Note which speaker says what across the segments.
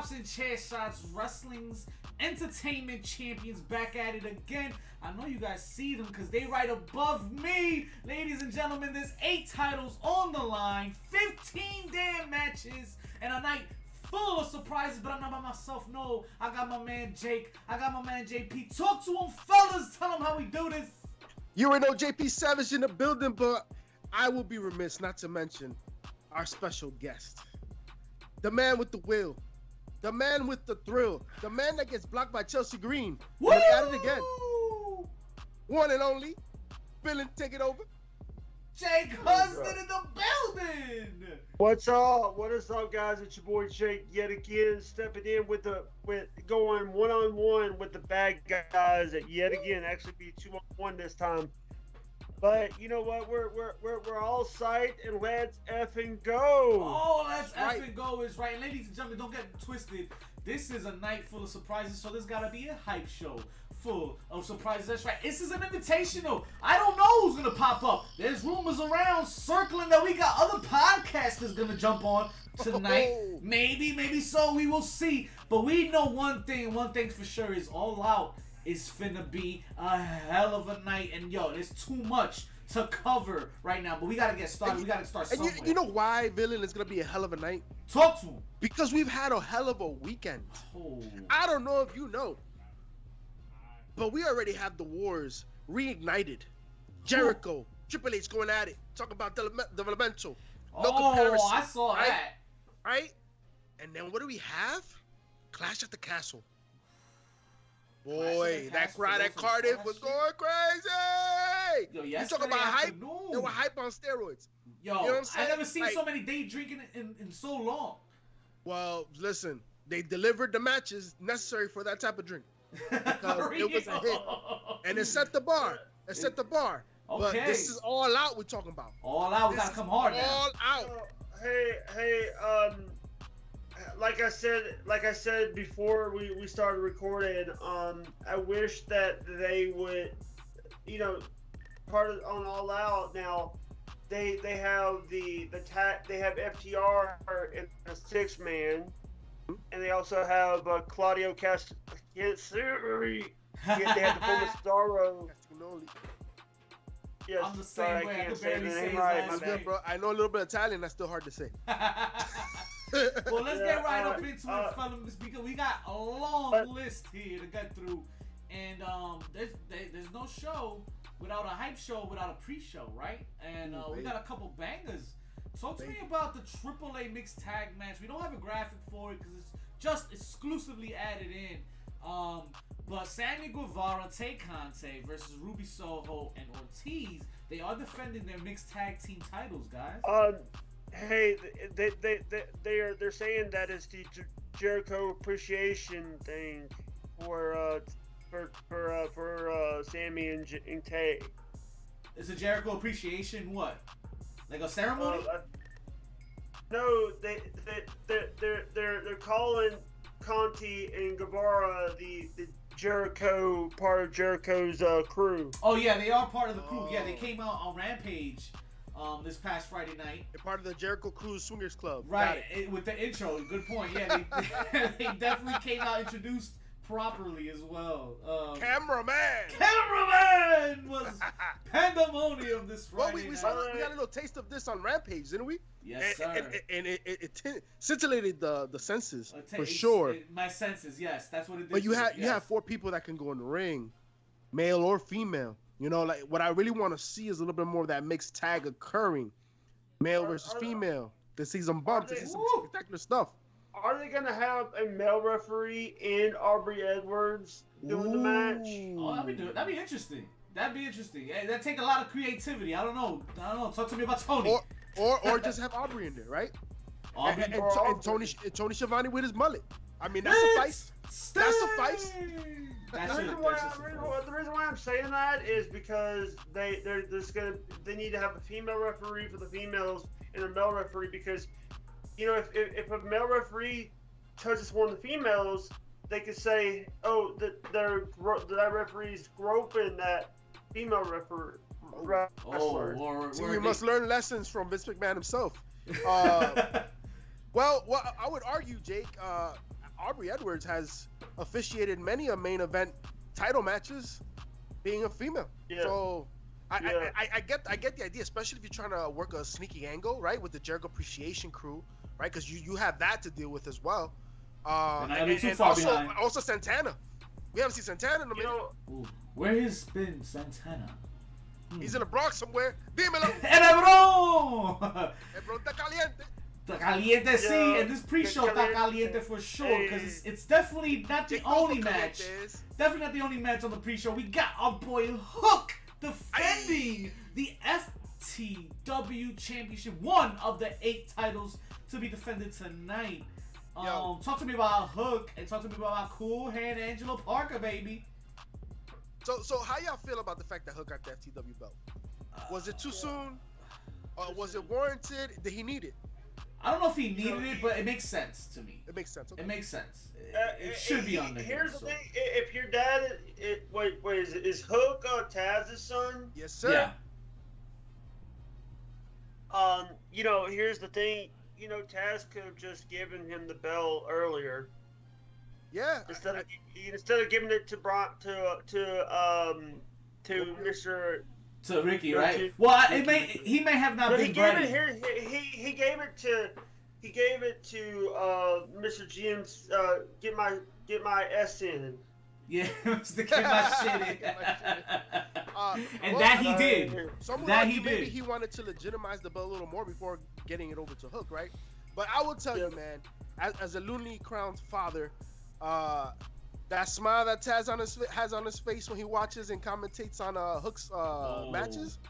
Speaker 1: Chops and Chair Shots, wrestling's entertainment champions, back at it again. I know you guys see them because they right above me. Ladies and gentlemen, there's 8 titles on the line, 15 damn matches, and a night full of surprises, but I'm not by myself. No, I got my man Jake. I got my man JP. Talk to him, fellas. Tell him how we do this.
Speaker 2: You already know JP Savage in the building, but I will be remiss not to mention our special guest. The man with the will. The man with the thrill. The man that gets blocked by Chelsea Green.
Speaker 1: Woo!
Speaker 2: And at it again. One and only. Villain, take it over.
Speaker 1: Jake Husden in the building.
Speaker 3: What's up? What is up, guys? It's your boy Jake yet again, stepping in with going one-on-one with the bad guys. Yet again, actually be 2-on-1 this time. But you know what? We're all psyched, and let's effing go.
Speaker 1: Oh, let's effing go is right. Ladies and gentlemen, don't get twisted. This is a night full of surprises, so there's gotta be a hype show full of surprises. That's right. This is an invitational. I don't know who's gonna pop up. There's rumors around circling that we got other podcasters gonna jump on tonight. Maybe so. We will see. But we know one thing. One thing for sure is All Out is finna be a hell of a night. And yo, there's too much to cover right now. But we gotta get started. We gotta start somewhere.
Speaker 2: And you know why, Villain, is gonna be a hell of a night?
Speaker 1: Talk to him.
Speaker 2: Because we've had a hell of a weekend.
Speaker 1: Oh.
Speaker 2: I don't know if you know, but we already have the wars reignited. Jericho, Triple H going at it, talking about developmental. No comparison.
Speaker 1: I saw
Speaker 2: right?
Speaker 1: that.
Speaker 2: Right? And then what do we have? Clash at the Castle. Boy, that crowd at Cardiff was going crazy.
Speaker 1: Yo,
Speaker 2: you talk about hype? They were hype on steroids.
Speaker 1: Yo,
Speaker 2: you know what I'm saying?
Speaker 1: I never seen so many day drinking in so long.
Speaker 2: Well, listen, they delivered the matches necessary for that type of drink. Because it was a hit. And it set the bar. It set the bar.
Speaker 1: Okay.
Speaker 2: But this is All Out we're talking about.
Speaker 1: All Out, we gotta come hard now.
Speaker 2: All Out.
Speaker 3: Hey, like I said before we started recording, I wish that they would, part of on All Out now. They have they have FTR in a 6-man, and they also have Claudio Castagnoli. They have the former Starro. Yes,
Speaker 1: I'm the same way. I can barely say his
Speaker 2: right.
Speaker 1: last name.
Speaker 2: Bro. I know a little bit of Italian. That's still hard to say.
Speaker 1: Well, let's get right up into it, fellas, because we got a long list here to get through, and there's no show without a hype show, without a pre-show, right? And we got a couple bangers. Talk to me about the AAA mixed tag match. We don't have a graphic for it because it's just exclusively added in. But Sammy Guevara, Tay Conte versus Ruby Soho and Ortiz, they are defending their mixed tag team titles, guys.
Speaker 3: Hey, they're saying that it's the Jericho appreciation thing for Sammy and Tay.
Speaker 1: Is a Jericho appreciation what? Like a ceremony?
Speaker 3: No, they're calling Conti and Guevara the Jericho, part of Jericho's crew.
Speaker 1: Oh yeah, they are part of the crew. Yeah, they came out on Rampage this past Friday night.
Speaker 2: They're part of the Jericho Cruise Swingers Club.
Speaker 1: Right, with the intro. Good point. Yeah, they definitely came out introduced properly as well.
Speaker 2: Cameraman
Speaker 1: was pandemonium this Friday.
Speaker 2: Well, we got a little taste of this on Rampage, didn't we?
Speaker 1: Yes, sir.
Speaker 2: And it scintillated the senses for sure.
Speaker 1: My senses, yes, that's what it did.
Speaker 2: But you have 4 people that can go in the ring, male or female. You know, like what I really want to see is a little bit more of that mixed tag occurring, male versus female. To see some bumps, to see some spectacular stuff.
Speaker 3: Are they gonna have a male referee in Aubrey Edwards doing the match?
Speaker 1: Oh, that'd be interesting. Hey, that'd take a lot of creativity. I don't know. Talk to me about Tony.
Speaker 2: Or just have Aubrey in there, right? And Tony Schiavone with his mullet. I mean, that suffice. That suffice.
Speaker 3: The reason why I'm saying that is because they need to have a female referee for the females and a male referee, because if a male referee touches one of the females, they could say, oh, that referee's groping that female wrestler.
Speaker 2: So we must learn lessons from Vince McMahon himself. Well, I would argue, Jake, Aubrey Edwards has officiated many a main event title matches, being a female.
Speaker 3: Yeah.
Speaker 2: So I get the idea, especially if you're trying to work a sneaky angle, right, with the Jericho Appreciation crew, right? Because you have that to deal with as well. And also Santana. We haven't seen Santana in a minute.
Speaker 1: Ooh, where has been Santana?
Speaker 2: He's in the Bronx somewhere. Dímelo.
Speaker 1: ¡Ebro!
Speaker 2: Ebro está caliente.
Speaker 1: Está caliente, sí. And this pre-show está caliente for sure, because it's definitely not the only match. Definitely not the only match on the pre-show. We got our boy Hook defending the FTW Championship, one of the 8 titles to be defended tonight. Talk to me about Hook and talk to me about Cool Hand Angelo Parker, baby.
Speaker 2: So how y'all feel about the fact that Hook got the FTW belt? Was it too soon? Was it warranted? Did he need it?
Speaker 1: I don't know if he needed it, but it makes sense to me.
Speaker 2: It makes sense. Okay.
Speaker 1: It makes sense. It should be on there.
Speaker 3: Here's the thing: if your dad, wait, is Hook Taz's son?
Speaker 2: Yes, sir.
Speaker 3: Yeah. Here's the thing. Taz could have just given him the belt earlier.
Speaker 2: Yeah.
Speaker 3: Instead of giving it to Mr.
Speaker 1: To Ricky, right? Well, he may have not been ready.
Speaker 3: He gave it to Mr. GM's get my S in.
Speaker 1: Yeah, to get my shit in. And that he did.
Speaker 2: Maybe he wanted to legitimize the belt a little more before getting it over to Hook, right? But I will tell you, man, as a Looney Crown's father, that smile that Taz has on his face when he watches and commentates on Hook's matches,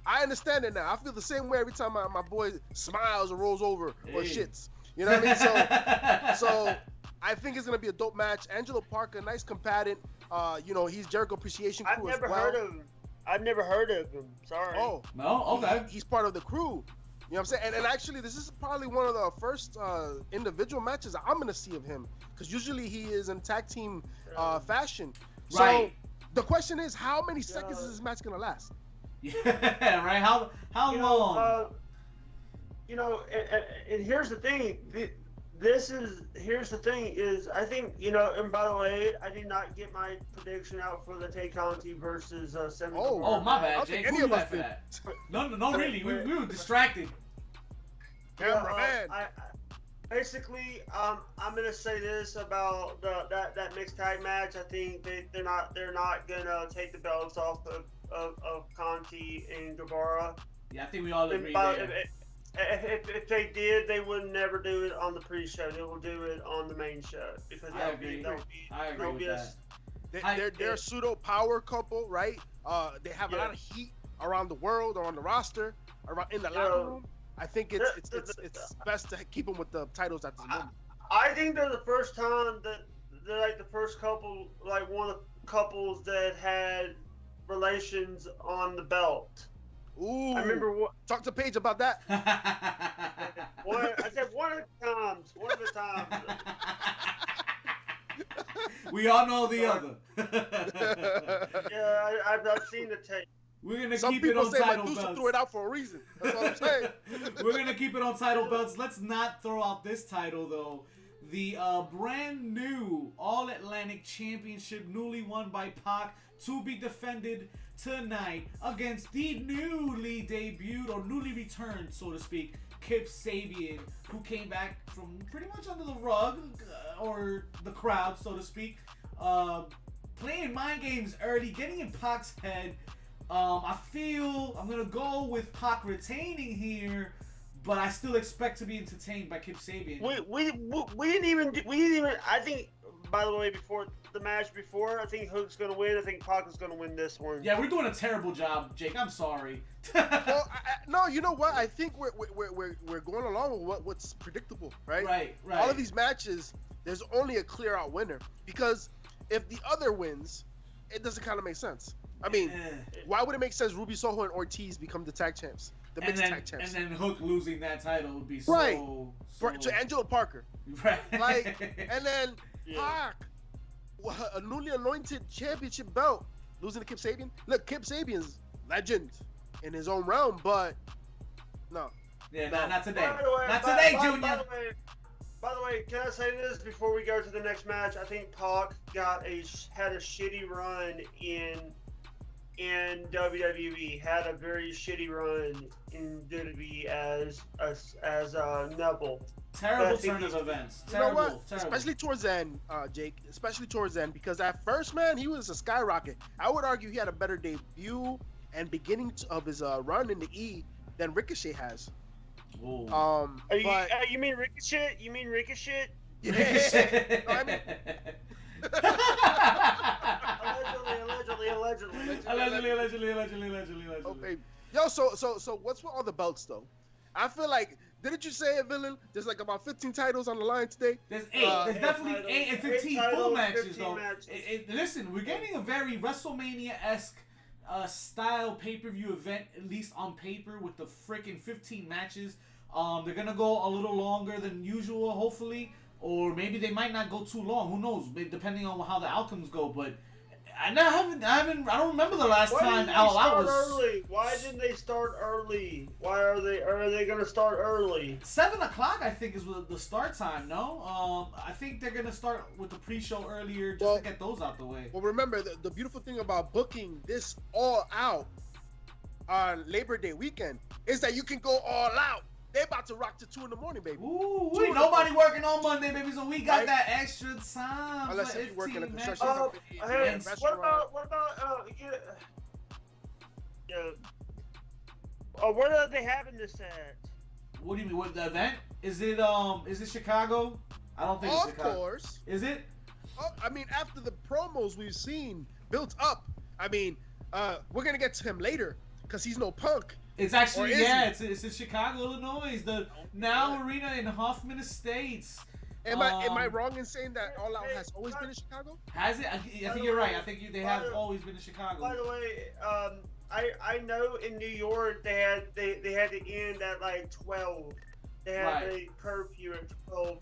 Speaker 2: I understand it now. I feel the same way every time my boy smiles or rolls over or shits. You know what I mean? So I think it's gonna be a dope match. Angelo Parker, nice combatant. He's Jericho Appreciation Crew as well.
Speaker 3: I've never heard of him. Sorry.
Speaker 2: Oh,
Speaker 1: no, okay.
Speaker 2: He's part of the crew. You know what I'm saying? And actually, this is probably one of the first individual matches I'm going to see of him. Because usually he is in tag team fashion. So the question is, how many seconds is this match going to last?
Speaker 1: Yeah, right? How long?
Speaker 3: And here's the thing. Here's the thing is, I think, and by the way, I did not get my prediction out for the Tay Conti versus Sammy Guevara.
Speaker 1: Oh, my bad, Jake. Who was for that? No, really. We were distracted.
Speaker 2: Cameraman.
Speaker 3: Basically, I'm gonna say this about that mixed tag match. I think they're not gonna take the belts off of Conti and Guevara.
Speaker 1: Yeah, I think we all agree there.
Speaker 3: If they did, they would never do it on the pre-show. They will do it on the main show because
Speaker 1: I agree with that.
Speaker 2: They're a pseudo power couple, right? They have a lot of heat around the world or on the roster, in the locker room. I think it's best to keep them with the titles at this moment.
Speaker 3: I think they're the first time that they're like the first couple, like one of the couples that had relations on the belt.
Speaker 2: Ooh,
Speaker 3: I remember
Speaker 2: talk to Paige about that.
Speaker 3: I said one of the times.
Speaker 1: We all know the other.
Speaker 3: Yeah, I've seen the tape.
Speaker 1: We're gonna keep it on title belts.
Speaker 2: Threw it out for a reason. That's what I'm saying.
Speaker 1: We're gonna keep it on title belts. Let's not throw out this title though. The brand new All Atlantic Championship, newly won by Pac, to be defended tonight against the newly debuted or newly returned, so to speak, Kip Sabian, who came back from pretty much under the rug or the crowd, so to speak, playing mind games early, getting in Pac's head. I feel I'm gonna go with Pac retaining here, but I still expect to be entertained by Kip Sabian.
Speaker 3: We didn't even. I think, by the way, before the match before, I think Hook's gonna win. I think Pac is gonna win this one.
Speaker 1: Yeah, we're doing a terrible job, Jake. I'm sorry.
Speaker 2: Well, no, you know what? I think we're going along with what's predictable, right?
Speaker 1: Right.
Speaker 2: All of these matches, there's only a clear out winner, because if the other wins, it doesn't kind of make sense. I mean, why would it make sense Ruby Soho and Ortiz become the tag champs? The mixed tag champs.
Speaker 1: And then Hook losing that title would be
Speaker 2: right.
Speaker 1: So...
Speaker 2: To Angelo Parker.
Speaker 1: Right.
Speaker 2: And then Pac, a newly anointed championship belt, losing to Kip Sabian. Look, Kip Sabian's legend in his own realm, but no.
Speaker 1: Yeah, not today.
Speaker 3: By the way,
Speaker 1: not today, Junior.
Speaker 3: By the way, can I say this before we go to the next match? I think Pac had a shitty run in WWE. Had a very shitty run in WWE as Neville.
Speaker 1: Terrible turn of events. Terrible,
Speaker 2: you know what?
Speaker 1: terrible.
Speaker 2: Especially towards the end, Jake. Especially towards the end, because at first, man, he was a skyrocket. I would argue he had a better debut and beginning of his run in the E than Ricochet has.
Speaker 1: Whoa.
Speaker 3: You mean Ricochet? You mean Ricochet?
Speaker 2: Yeah. No, I mean,
Speaker 3: Allegedly.
Speaker 2: okay. Yo, so what's with all the belts though? I feel like, didn't you say it, Villain? There's like about 15 titles on the line today.
Speaker 1: There's 8. There's definitely
Speaker 3: titles,
Speaker 1: 8 and 15
Speaker 3: titles,
Speaker 1: full matches
Speaker 3: 15
Speaker 1: though.
Speaker 3: matches.
Speaker 1: Listen, we're getting a very WrestleMania-esque style pay-per-view event, at least on paper, with the freaking 15 matches. They're gonna go a little longer than usual, hopefully, or maybe they might not go too long. Who knows? Depending on how the outcomes go. But I don't remember the last time All Out was
Speaker 3: early. Why didn't they start early? Why are they gonna start early?
Speaker 1: 7 o'clock, I think, is the start time. No, I think they're gonna start with the pre-show earlier just to get those out the way.
Speaker 2: Well, remember the beautiful thing about booking this All Out on Labor Day weekend is that you can go all out. They about to rock to 2 in the morning, baby.
Speaker 1: Ooh, nobody working on Monday, baby, so we got that extra time.
Speaker 2: Unless if you work in a construction
Speaker 1: matches.
Speaker 2: company.
Speaker 3: Hey, what about where are they having this at?
Speaker 1: What do you mean? What the event? Is it Chicago? I don't think it's Chicago.
Speaker 2: Of course.
Speaker 1: Is it?
Speaker 2: I mean, after the promos we've seen built up, I mean, we're gonna get to him later because he's no Punk.
Speaker 1: It's actually it's in Chicago, Illinois, the Now Arena in Hoffman Estates.
Speaker 2: Am I wrong in saying that All Out has always been in Chicago?
Speaker 1: Has it? I think you're right. I think they have always been in Chicago.
Speaker 3: By the way, I know in New York they had to end at like 12. They had a curfew at 12.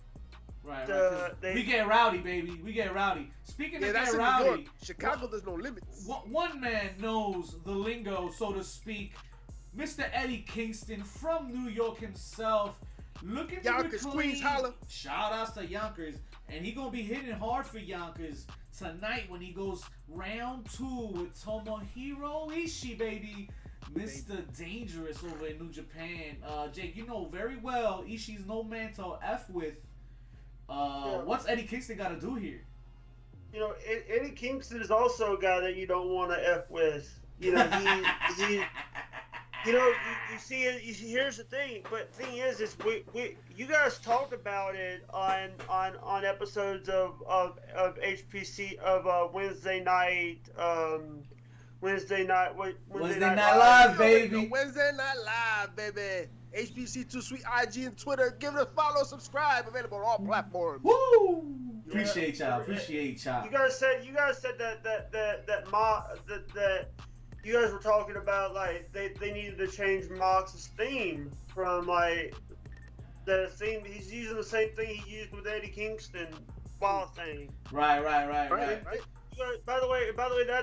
Speaker 1: Right. We get rowdy, baby. We get rowdy. Speaking of get rowdy, New York.
Speaker 2: Chicago, there's no limits.
Speaker 1: One man knows the lingo, so to speak. Mr. Eddie Kingston from New York himself, looking to
Speaker 2: Yonkers, Queens, holla.
Speaker 1: Shout outs to Yonkers, and he gonna be hitting hard for Yonkers tonight when he goes round 2 with Tomohiro Ishii, baby. Mr. Dangerous over in New Japan. Jake, you know very well Ishii's no man to F with. What's Eddie Kingston got to do here?
Speaker 3: You know, Eddie Kingston is also a guy that you don't want to F with. You know, he you know, you see, here's the thing. But the thing is you guys talked about it on episodes of HPC of Wednesday night
Speaker 1: Live, baby.
Speaker 2: Wednesday Night Live, baby. HPC Too Sweet IG and Twitter. Give it a follow, subscribe. Available on all platforms.
Speaker 1: Woo! Appreciate y'all.
Speaker 3: You guys said that you guys were talking about like they needed to change Mox's theme from like the theme. He's using the same thing he used with Eddie Kingston Wild thing.
Speaker 1: Right.
Speaker 3: By the way,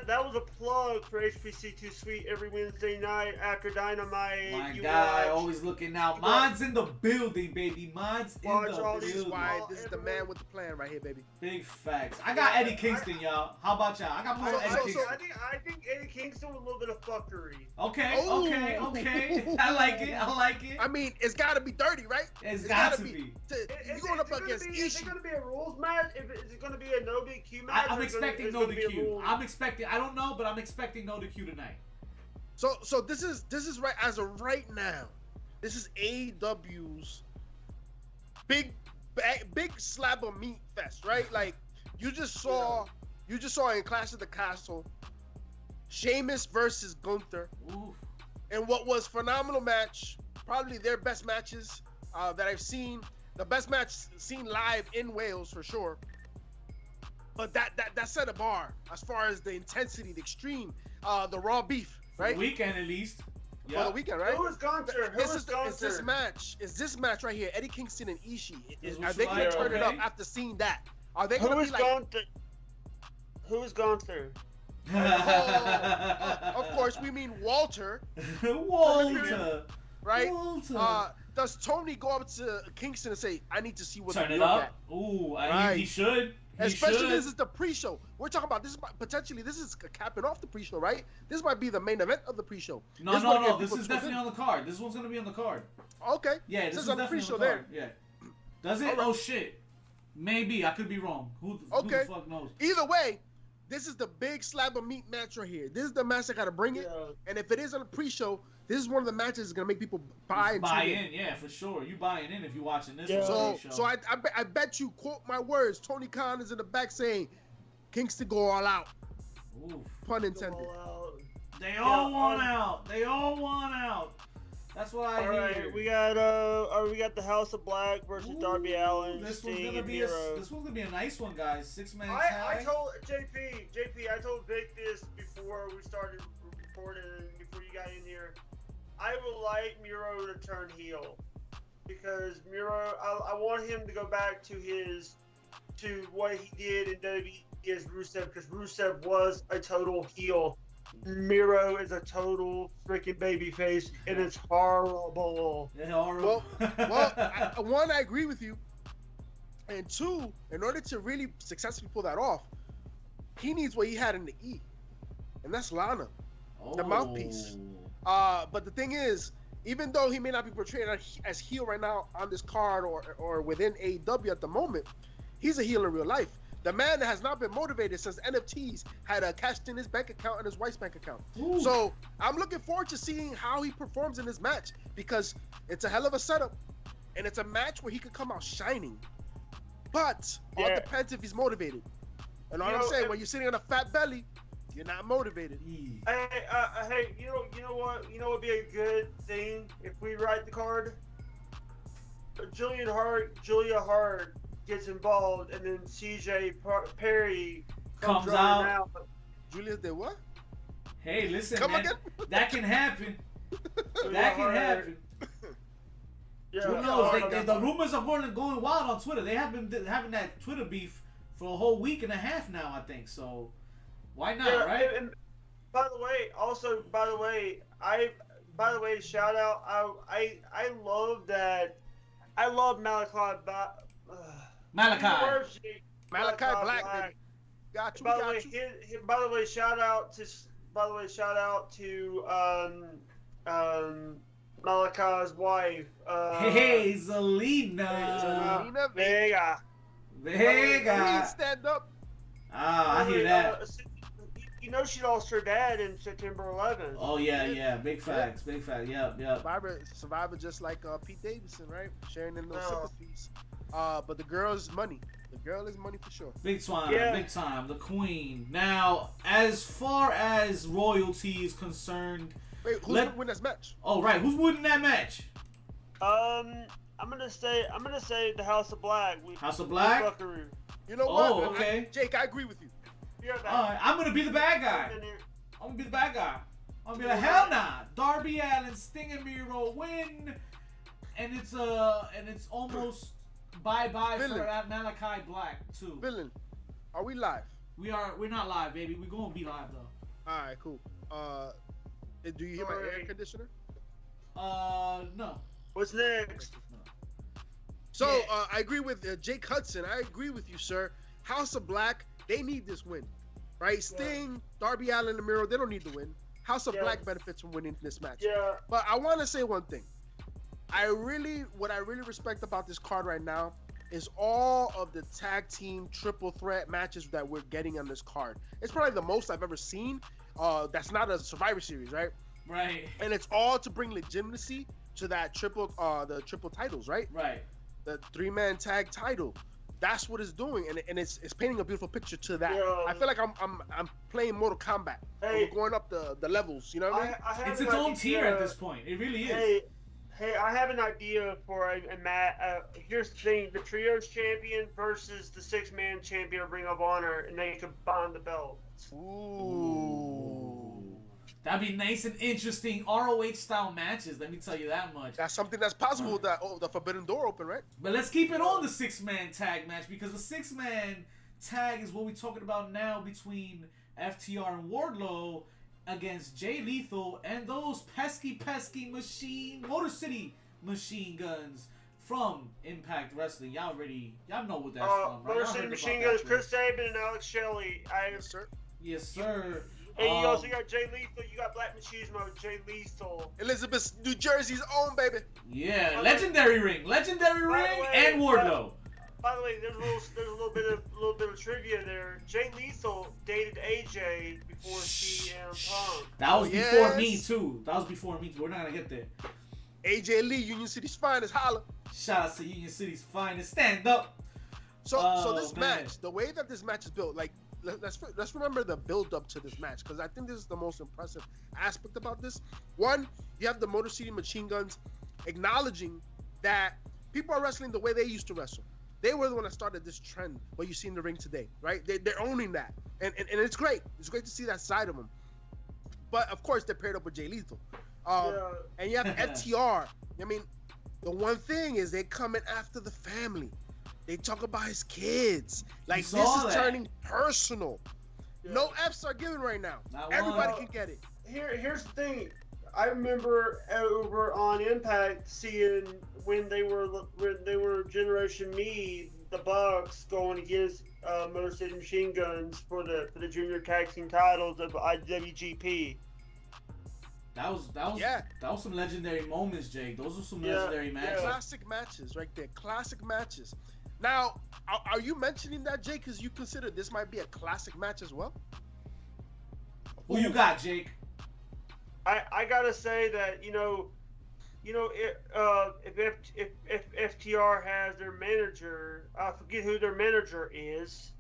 Speaker 3: that was a plug for HPC Too Sweet every Wednesday night after Dynamite.
Speaker 1: My guy, always looking out. Mine's in the building, baby. Mine's in the building.
Speaker 2: This is why this is the man with the plan right here, baby.
Speaker 1: Big facts. I got Eddie Kingston, y'all. How about y'all? I got more Eddie Kingston.
Speaker 3: I think Eddie Kingston with a little bit of fuckery.
Speaker 1: Okay. I like it.
Speaker 2: I mean, it's got to be dirty, right?
Speaker 1: It's got to be.
Speaker 2: You're going up against Ishii.
Speaker 3: Is it going to be a rules match? Is it going to be a no DQ match?
Speaker 1: I'm expecting no DQ. I don't know, but I'm expecting no DQ tonight.
Speaker 2: So this is right as of right now. This is AEW's big slab of meat fest, right? Like you just saw in Clash of the Castle, Sheamus versus Gunther, and what was phenomenal match, probably their best matches that I've seen. The best match seen live in Wales for sure. But that set a bar as far as the intensity, the extreme, the raw beef, right?
Speaker 1: For the weekend at least.
Speaker 2: For the weekend, right?
Speaker 3: Who is Gunther?
Speaker 2: Is this match right here, Eddie Kingston and Ishii? Are they gonna turn it up after seeing that? Are they gonna be like?
Speaker 3: Who is Gunther?
Speaker 2: Of course, we mean Walter.
Speaker 1: Walter.
Speaker 2: Right?
Speaker 1: Walter.
Speaker 2: does Tony go up to Kingston and say, "I need to see what
Speaker 1: Turn
Speaker 2: the
Speaker 1: it
Speaker 2: New York
Speaker 1: up.
Speaker 2: at"?
Speaker 1: Ooh,
Speaker 2: Right.
Speaker 1: he should.
Speaker 2: Especially this is the pre-show. We're talking about this is potentially this is capping off the pre-show, right? This might be the main event of the pre-show.
Speaker 1: No. This is definitely on the card. This one's gonna be on the card.
Speaker 2: Okay.
Speaker 1: Yeah, this is
Speaker 2: on the
Speaker 1: definitely
Speaker 2: pre-show
Speaker 1: on the card.
Speaker 2: there.
Speaker 1: Yeah. Does it?
Speaker 2: All right.
Speaker 1: Oh shit. Maybe I could be wrong. Who
Speaker 2: Okay.
Speaker 1: the fuck knows?
Speaker 2: Either way, this is the big slab of meat match right here. This is the match that gotta bring it.
Speaker 3: Yeah.
Speaker 2: And if it is on the pre-show, this is one of the matches that's gonna make people buy
Speaker 1: in. Yeah, for sure. You buying in if you're watching this.
Speaker 3: Yeah.
Speaker 2: So I bet you, quote my words, Tony Khan is in the back saying, Kingston go all out.
Speaker 1: Oof.
Speaker 2: Pun intended.
Speaker 1: They all want out. They all want out. That's what I hear.
Speaker 3: All right, we got the House of Black versus Darby Allin, Sting, and Miro.
Speaker 1: This one's gonna be a nice one, guys. 6-man
Speaker 3: I
Speaker 1: tag.
Speaker 3: told JP, I told Vic this before we started recording and before you got in here. I would like Miro to turn heel because Miro, I want him to go back to what he did in WWE as Rusev, because Rusev was a total heel. Miro is a total freaking babyface, and it's horrible.
Speaker 1: Yeah, horrible.
Speaker 2: One, I agree with you, and two, in order to really successfully pull that off, he needs what he had in the E, and that's Lana, the mouthpiece. But the thing is, even though he may not be portrayed as heel right now on this card or within AEW at the moment, he's a heel in real life. The man that has not been motivated since NFTs had cashed in his bank account and his wife's bank account. Ooh. So I'm looking forward to seeing how he performs in this match, because it's a hell of a setup, and it's a match where he could come out shining. But all depends if he's motivated. And all I'm saying, when you're sitting on a fat belly, you're not motivated.
Speaker 3: Hey, you know what? You know what would be a good thing if we write the card? Julia Hart gets involved, and then CJ Perry
Speaker 1: comes out.
Speaker 2: Julia did what?
Speaker 1: Hey, listen,
Speaker 2: Come
Speaker 1: man.
Speaker 2: Again?
Speaker 1: That can happen. That can happen.
Speaker 3: Yeah,
Speaker 1: who knows? The rumors are going wild on Twitter. They have been having that Twitter beef for a whole week and a half now, I think. So why not, right?
Speaker 3: And by the way, shout out. I love that. I love Malachi
Speaker 2: Malachi Black. Got you.
Speaker 3: By the way, shout out to Malachi's wife.
Speaker 1: Hey, Zelina
Speaker 3: Vega.
Speaker 2: Please stand up.
Speaker 1: I hear that.
Speaker 3: You know she lost her dad in September 11th.
Speaker 1: Oh yeah, big facts, big facts. Yep.
Speaker 2: Survivor just like Pete Davidson, right? Sharing in those sympathies. But the girl is money. The girl is money for sure.
Speaker 1: Big time, the queen. Now, as far as royalty is concerned,
Speaker 2: wait, who's gonna win this match?
Speaker 1: Oh right, who's winning that match?
Speaker 3: I'm gonna say the House of Black.
Speaker 1: House of Black.
Speaker 2: You know what?
Speaker 1: Oh, okay.
Speaker 2: Jake, I agree with you.
Speaker 1: Alright, I'm gonna be the bad guy. I'm gonna be like, hell nah. Darby Allin, Sting and Miro win, and it's almost bye for Malachi Black too.
Speaker 2: Villain, are we live?
Speaker 1: We're not live, baby. We're gonna be live though.
Speaker 2: All right, cool. Do you hear my air conditioner?
Speaker 1: No.
Speaker 3: What's next?
Speaker 2: So I agree with Jake Hudson. I agree with you, sir. House of Black, they need this win, right? Sting, Darby Allin, and Miro, they don't need the win. House of Black benefits from winning this match.
Speaker 3: Yeah.
Speaker 2: But I want to say one thing. What I really respect about this card right now is all of the tag team triple threat matches that we're getting on this card. It's probably the most I've ever seen. That's not a Survivor Series, right?
Speaker 1: Right.
Speaker 2: And it's all to bring legitimacy to that triple titles, right?
Speaker 1: Right.
Speaker 2: The 3-man tag title. That's what it's doing, and it's painting a beautiful picture to that.
Speaker 3: Yeah.
Speaker 2: I feel like I'm playing Mortal Kombat. We're going up the levels, you know what I mean?
Speaker 1: It's its own tier at this point. It really is.
Speaker 3: Hey, I have an idea for a match. Here's the thing: the trios champion versus the 6-man champion of Ring of Honor, and they combine the belts.
Speaker 2: Ooh.
Speaker 1: That'd be nice and interesting ROH style matches. Let me tell you that much.
Speaker 2: That's something that's possible with the Forbidden Door open, right?
Speaker 1: But let's keep it on the 6-man tag match, because the 6-man tag is what we're talking about now between FTR and Wardlow against Jay Lethal and those pesky Motor City Machine Guns from Impact Wrestling. Y'all know what that's from, right?
Speaker 3: Motor City Machine Guns, Chris Sabin and Alex Shelley.
Speaker 2: Yes, sir.
Speaker 1: Yes, sir.
Speaker 3: And you also got Jay Lethal. You got Black Machismo, Jay Lethal.
Speaker 2: Elizabeth, New Jersey's own, baby.
Speaker 1: Yeah, legendary ring, and Wardlow.
Speaker 3: By the way, there's a little bit of trivia there. Jay Lethal dated AJ before CM Punk.
Speaker 1: That was before me too. We're not gonna get there.
Speaker 2: AJ Lee, Union City's finest, holla.
Speaker 1: Shout out to Union City's finest. Stand up.
Speaker 2: So this match, the way that this match is built, like let's remember the build up to this match, because I think this is the most impressive aspect about this. One, you have the Motor City Machine Guns acknowledging that people are wrestling the way they used to wrestle. They were the one that started this trend, what you see in the ring today, right? They're owning that, and it's great. It's great to see that side of them. But of course, they're paired up with Jay Lethal, and you have FTR. I mean, the one thing is they're coming after the family. They talk about his kids. Like, this is turning personal. Yeah. No F's are given right now. Everybody can get it.
Speaker 3: Here's the thing. I remember over on Impact seeing when they were Generation Me, the Bucks going against Motor City Machine Guns for the junior tag team titles of IWGP.
Speaker 1: That was some legendary moments, Jake. Those were some legendary matches.
Speaker 2: Classic matches right there. Classic matches. Now, are you mentioning that, Jake, because you consider this might be a classic match as well?
Speaker 1: Who you got, Jake?
Speaker 3: I gotta say that if FTR has their manager, I forget who their manager is.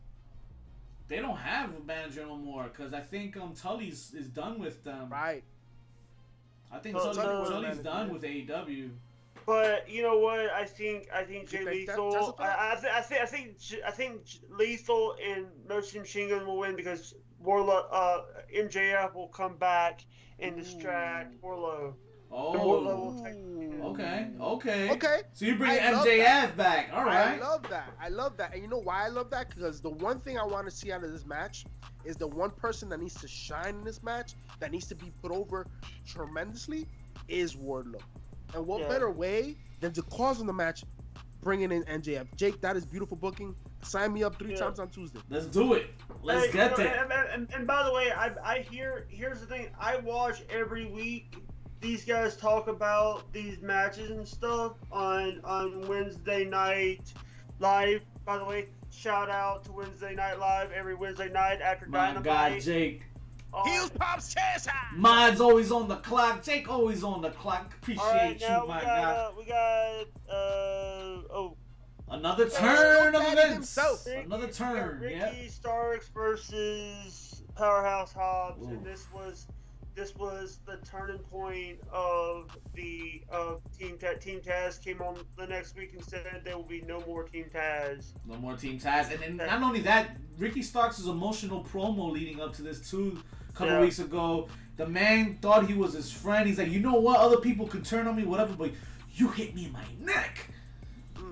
Speaker 1: They don't have a manager no more, because I think Tully's is done with them.
Speaker 2: Right.
Speaker 1: I think Tully's done with AEW.
Speaker 3: But you know what? I think Jay Lethal. I think Lethal and Motor City Machine Gun will win because MJF will come back and distract Wardlow.
Speaker 1: Oh. Okay. So you bring MJF back. All right.
Speaker 2: I love that. And you know why I love that? Because the one thing I want to see out of this match is the one person that needs to shine in this match, that needs to be put over tremendously, is Wardlow. And what better way than to cause in the match, bringing in MJF? Jake, that is beautiful booking. Sign me up 3 times on Tuesday.
Speaker 1: Let's do it. Let's get there.
Speaker 3: And by the way, here's the thing. I watch every week these guys talk about these matches and stuff on Wednesday Night Live. By the way, shout out to Wednesday Night Live every Wednesday night after Dynamite.
Speaker 1: My God, Jake.
Speaker 2: Heels pops chest high.
Speaker 1: Mine's always on the clock. Jake always on the clock. Appreciate you, my God.
Speaker 3: We got
Speaker 1: another turn of events. Another turn.
Speaker 3: Ricky Starks versus Powerhouse Hobbs, and this was the turning point of the Team Taz. Team Taz came on the next week and said there will be no more Team Taz.
Speaker 1: No more Team Taz. And then not only that, Ricky Starks' emotional promo leading up to this too, a couple weeks ago. The man thought he was his friend. He's like, you know what? Other people can turn on me, whatever, but you hit me in my neck.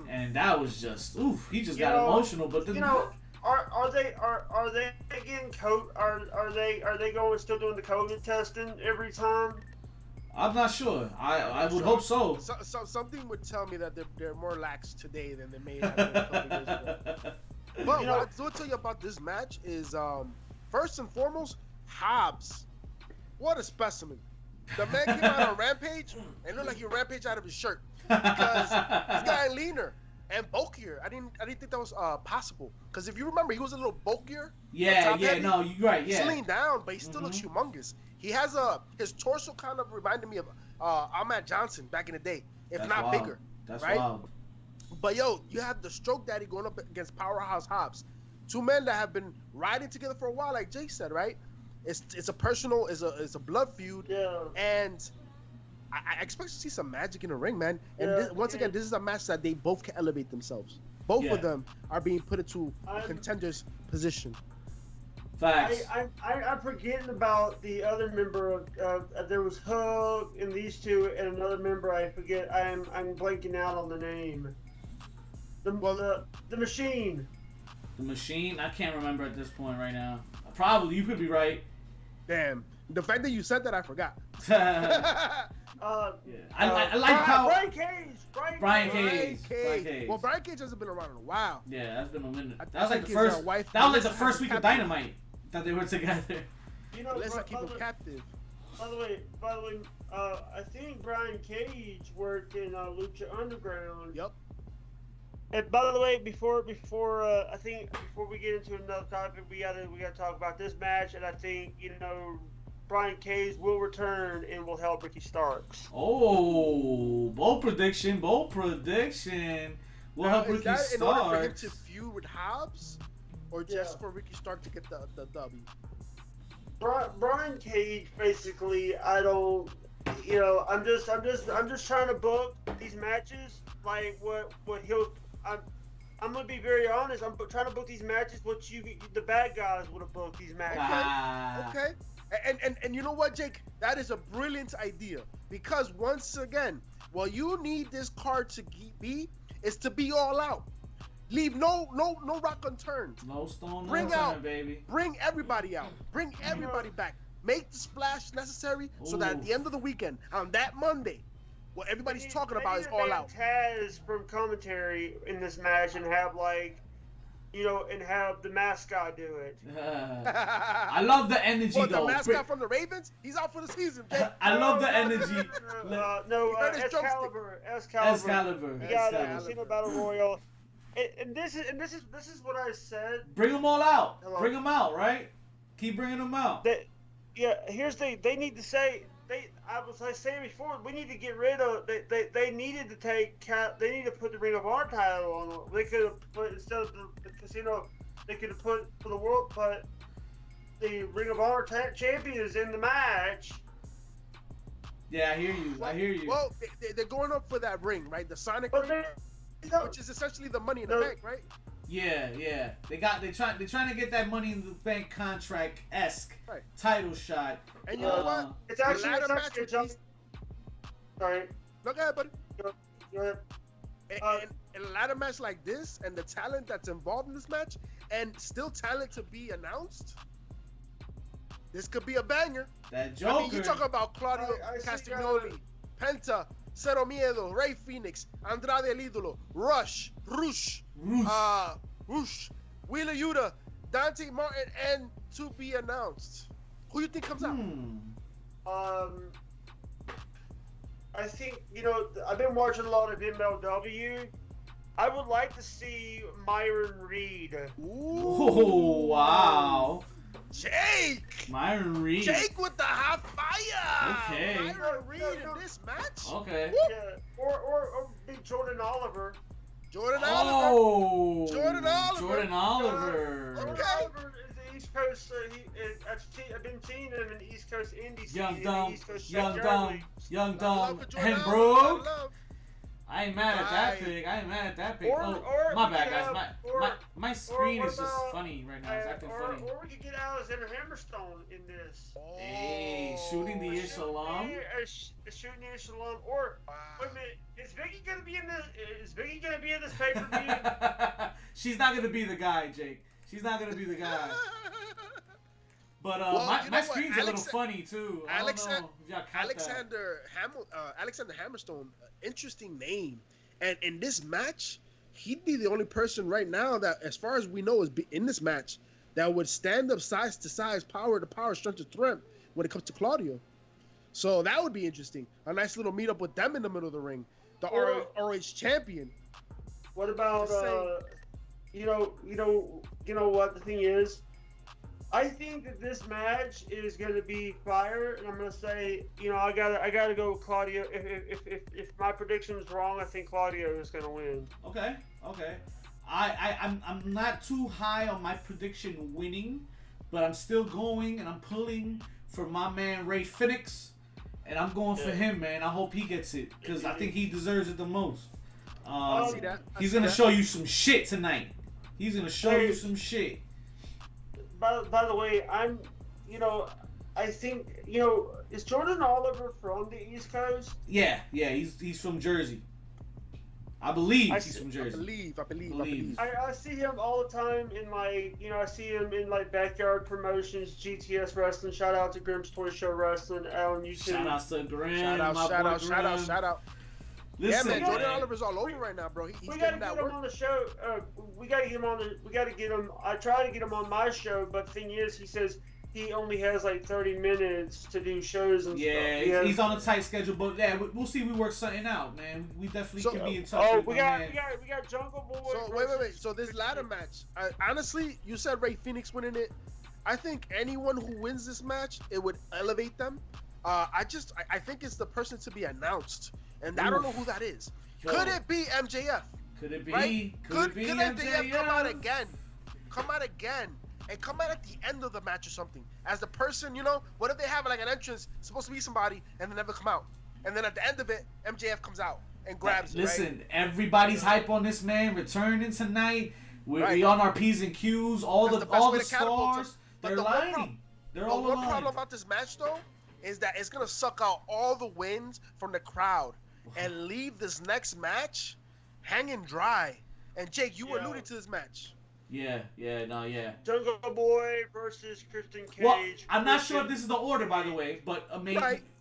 Speaker 1: And that was just, he just got emotional. But then,
Speaker 3: Are they getting are they going still doing the COVID testing every time?
Speaker 1: I'm not sure. I would hope so.
Speaker 2: Something would tell me that they're more lax today than they may have been a couple years ago. But what I will tell you about this match is, first and foremost, Hobbs. What a specimen. The man came out on Rampage and looked like he rampaged out of his shirt because he's gotten leaner and bulkier. I didn't think that was possible, because if you remember, he was a little bulkier.
Speaker 1: No, you're right.
Speaker 2: He's leaned down, but he still looks humongous. He has his torso kind of reminded me of Ahmed Johnson back in the day, if not bigger.
Speaker 1: That's
Speaker 2: right?
Speaker 1: wild.
Speaker 2: But you have the Stroke Daddy going up against Powerhouse Hobbs, 2 men that have been riding together for a while, like Jake said, right? It's a personal, it's a blood feud, and I expect to see some magic in the ring, man. And once again, this is a match that they both can elevate themselves. Both of them are being put into a contender's position.
Speaker 1: Facts.
Speaker 3: I'm forgetting about the other member of there was Hook and these two and another member I forget. I'm blanking out on the name. The Machine.
Speaker 1: The Machine? I can't remember at this point right now. Probably, you could be right.
Speaker 2: Damn. The fact that you said that, I forgot.
Speaker 1: I like how
Speaker 3: Brian Cage.
Speaker 1: Brian Cage.
Speaker 2: Well, Brian Cage hasn't been around in a while.
Speaker 1: Yeah, that's been a minute.
Speaker 2: I
Speaker 1: That was like
Speaker 2: think
Speaker 1: the
Speaker 2: his,
Speaker 1: first.
Speaker 2: wife
Speaker 1: That was like the
Speaker 2: Melissa
Speaker 1: first
Speaker 2: has
Speaker 1: week of
Speaker 2: captive.
Speaker 1: Dynamite that they were together.
Speaker 3: You know,
Speaker 2: Let's not keep him captive.
Speaker 3: By the way, I think Brian Cage worked in Lucha Underground.
Speaker 2: Yep.
Speaker 3: And by the way, before I think before we get into another topic, we gotta talk about this match, and I think Brian Cage will return and will help Ricky Starks.
Speaker 1: Oh, bold prediction. We'll help Ricky Starks.
Speaker 2: In order for him to feud with Hobbs, or just for Ricky Stark to get the W?
Speaker 3: Brian Cage, basically, I don't, I'm just trying to book these matches like what he'll. I'm gonna be very honest. I'm trying to book these matches what the bad guys would have booked these matches.
Speaker 2: Okay. And you know what, Jake? That is a brilliant idea, because once again, what you need this card to be is to be all out. Leave no rock unturned.
Speaker 1: No stone
Speaker 2: Bring
Speaker 1: unturned,
Speaker 2: out,
Speaker 1: baby.
Speaker 2: Bring everybody out. Bring everybody back. Make the splash necessary so that at the end of the weekend, on that Monday, what everybody's talking about is all out.
Speaker 3: Taz from commentary in this match and have and have the mascot do it.
Speaker 1: I love the energy though.
Speaker 2: The mascot from the Ravens? He's out for the season, Jake.
Speaker 1: I love the energy.
Speaker 3: Excalibur. You got a Casino Battle Royal. And this is what I said.
Speaker 1: Bring them all out. Hello. Bring them out, right? Keep bringing them out.
Speaker 3: They need to say. I was saying before, we need to get rid of. They needed to they need to put the Ring of Honor title on them. They could have put, instead of the casino, they could have put for the world, but the Ring of Honor champions in the match.
Speaker 1: Yeah, I hear you.
Speaker 2: Well, they're going up for that ring, right? The Sonic ring, which is essentially the Money in the Bank, right?
Speaker 1: Yeah. They're trying to get that Money in the Bank contract-esque title shot.
Speaker 2: And you know what?
Speaker 3: It's actually sorry.
Speaker 2: No, go ahead, buddy.
Speaker 3: Go ahead.
Speaker 2: And a ladder match like this, and the talent that's involved in this match, and still talent to be announced, this could be a banger.
Speaker 1: That Joker.
Speaker 2: I mean, you talk about Claudio Castagnoli, Penta, Cero Miedo, Rey Fénix, Andrade El Ídolo, Rush, Wheeler Yuta, Dante Martin, and to be announced. Who you think comes out?
Speaker 3: I think, I've been watching a lot of MLW. I would like to see Myron Reed.
Speaker 1: Ooh, wow.
Speaker 2: Jake!
Speaker 1: Myron Reed.
Speaker 2: Jake with the hot fire!
Speaker 1: Okay.
Speaker 2: Myron Reed in this match?
Speaker 1: Okay.
Speaker 3: Yeah. Or Big Jordan Oliver.
Speaker 2: Jordan
Speaker 1: Oliver.
Speaker 2: Jordan
Speaker 1: Oliver.
Speaker 3: Jordan Oliver is the East Coast. I've been seeing him in the East Coast indie scene.
Speaker 1: Young dumb, and bro. I ain't mad at that pick. My bad, guys. My screen is just funny right now. It's acting funny.
Speaker 3: Or we could get Alexander Hammerstone in this.
Speaker 1: Hey, shooting the echelon.
Speaker 3: Shooting the echelon. Or wait a minute, is Vicky gonna be in this? Is Vicky gonna be in this pay-per-view?
Speaker 1: She's not gonna be the guy, Jake. She's not gonna be the guy. But my screen's a little funny too. I don't know if y'all caught
Speaker 2: Alexander Hammerstone, interesting name. And in this match, he'd be the only person right now that, as far as we know, is in this match that would stand up size to size, power to power, strength to strength when it comes to Claudio. So that would be interesting. A nice little meetup with them in the middle of the ring. The ROH champion.
Speaker 3: What about you know what the thing is? I think that this match is going to be fire, and I'm going to say, I gotta go with Claudio. If my prediction is wrong, I think Claudio is going to win.
Speaker 1: Okay. I'm not too high on my prediction winning, but I'm still going and I'm pulling for my man Rey Fénix, and I'm going for him, man. I hope he gets it because I think he deserves it the most. He's going to show you some shit tonight. He's going to show you some shit.
Speaker 3: By the way, I think, is Jordan Oliver from the East Coast?
Speaker 1: Yeah, he's from Jersey. I believe he's from
Speaker 2: I
Speaker 1: Jersey.
Speaker 2: believe.
Speaker 3: I see him all the time in like, I see him in like backyard promotions, GTS Wrestling. Shout out to Grimm's Toy Show Wrestling on YouTube.
Speaker 1: Shout out to Grim.
Speaker 2: Shout out.
Speaker 1: Listen,
Speaker 2: yeah, man, Jordan Oliver's all over right now, bro. He's
Speaker 3: We gotta
Speaker 2: getting
Speaker 3: get
Speaker 2: that
Speaker 3: him
Speaker 2: work.
Speaker 3: on the show. We gotta get him. I try to get him on my show, but the thing is, he says he only has like 30 minutes to do shows and stuff.
Speaker 1: Yeah, he's on a tight schedule, but yeah, we'll see. We work something out, man. We definitely can be in touch with
Speaker 3: we
Speaker 1: my
Speaker 3: got
Speaker 1: man.
Speaker 3: we got Jungle Boy.
Speaker 2: So wait. So this ladder match, honestly, you said Ray Phoenix winning it. I think anyone who wins this match, it would elevate them. I think it's the person to be announced, and I don't know who that is.
Speaker 1: Yo.
Speaker 2: Could it be MJF?
Speaker 1: Could it be?
Speaker 2: Right?
Speaker 1: Could it be
Speaker 2: MJF come out again? And come out at the end of the match or something. As the person, what if they have like an entrance, it's supposed to be somebody, and they never come out. And then at the end of it, MJF comes out and grabs it,
Speaker 1: Listen, everybody's hype on this man returning tonight. We on our P's and Q's. All the stars, they're lining. They're all aligned.
Speaker 2: One problem about this match, though, is that it's going to suck out all the wins from the crowd and leave this next match hanging dry. And Jake, you alluded to this match.
Speaker 1: Yeah.
Speaker 3: Jungle Boy versus Christian Cage.
Speaker 1: Well, I'm not sure if this is the order, by the way, but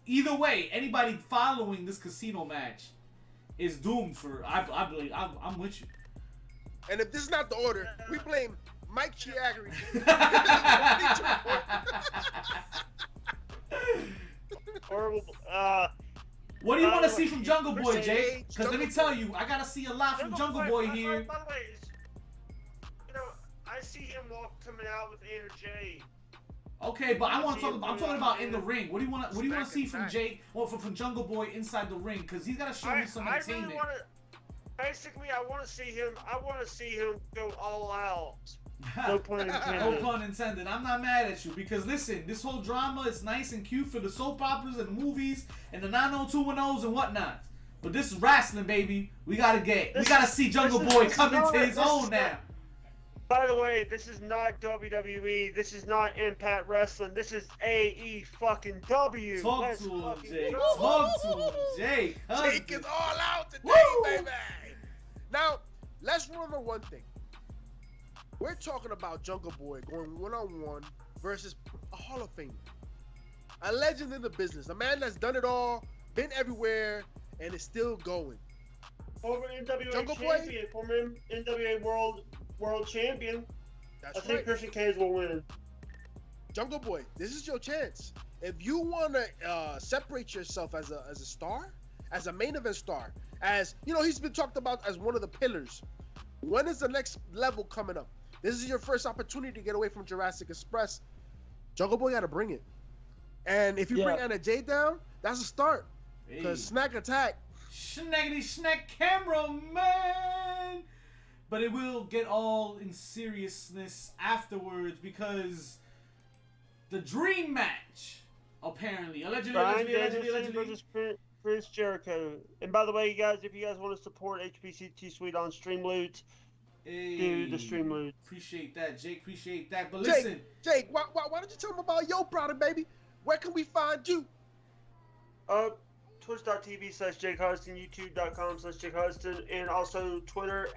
Speaker 1: either way, anybody following this casino match is doomed for. I believe I'm with you.
Speaker 2: And if this is not the order, we blame Mike Chiagri.
Speaker 3: Horrible.
Speaker 1: What do you want to see from Jungle Boy, Jake? Because let me tell you, I gotta see a lot from Jungle Boy here.
Speaker 3: By the way, I see him coming out with energy.
Speaker 1: Okay, but I'm talking about in the ring. What do you want to see from Jake? Well, from Jungle Boy inside the ring, because he's got to show me some entertainment.
Speaker 3: Really I want to see him go all out. No pun intended.
Speaker 1: No pun intended. I'm not mad at you because listen, this whole drama is nice and cute for the soap operas and movies and the 90210s and whatnot. But this is wrestling, baby. We gotta see Jungle Boy come into his own now.
Speaker 3: By the way, this is not WWE. This is not Impact Wrestling. This is AE fucking W.
Speaker 1: Talk to him, Jake. Talk to him, Jake.
Speaker 2: Jake is all out today, baby. Now, let's remember one thing. We're talking about Jungle Boy going one-on-one versus a Hall of Famer. A legend in the business. A man that's done it all, been everywhere, and is still going.
Speaker 3: Former NWA
Speaker 2: Jungle
Speaker 3: champion. Former NWA World Champion.
Speaker 2: That's
Speaker 3: I think Christian Cage will win.
Speaker 2: Jungle Boy, this is your chance. If you want to separate yourself as a star, as a main event star, as he's been talked about as one of the pillars. When is the next level coming up? This is your first opportunity to get away from Jurassic Express. Jungle Boy got to bring it. And if you bring Anna Jay down, that's a start. Because Snack Attack.
Speaker 1: Snaggity snack cameraman. But it will get all in seriousness afterwards because the dream match, apparently, allegedly.
Speaker 3: Versus Chris Jericho. And by the way, you guys, if you guys want to support HPC T-Suite on Streamloot, do the Streamloot.
Speaker 1: Appreciate that, Jake. Appreciate that. But listen,
Speaker 2: Jake, why don't you tell them about your product, baby? Where can we find you?
Speaker 3: Twitch.tv/Jake Husden, YouTube.com/Jake Husden, and also Twitter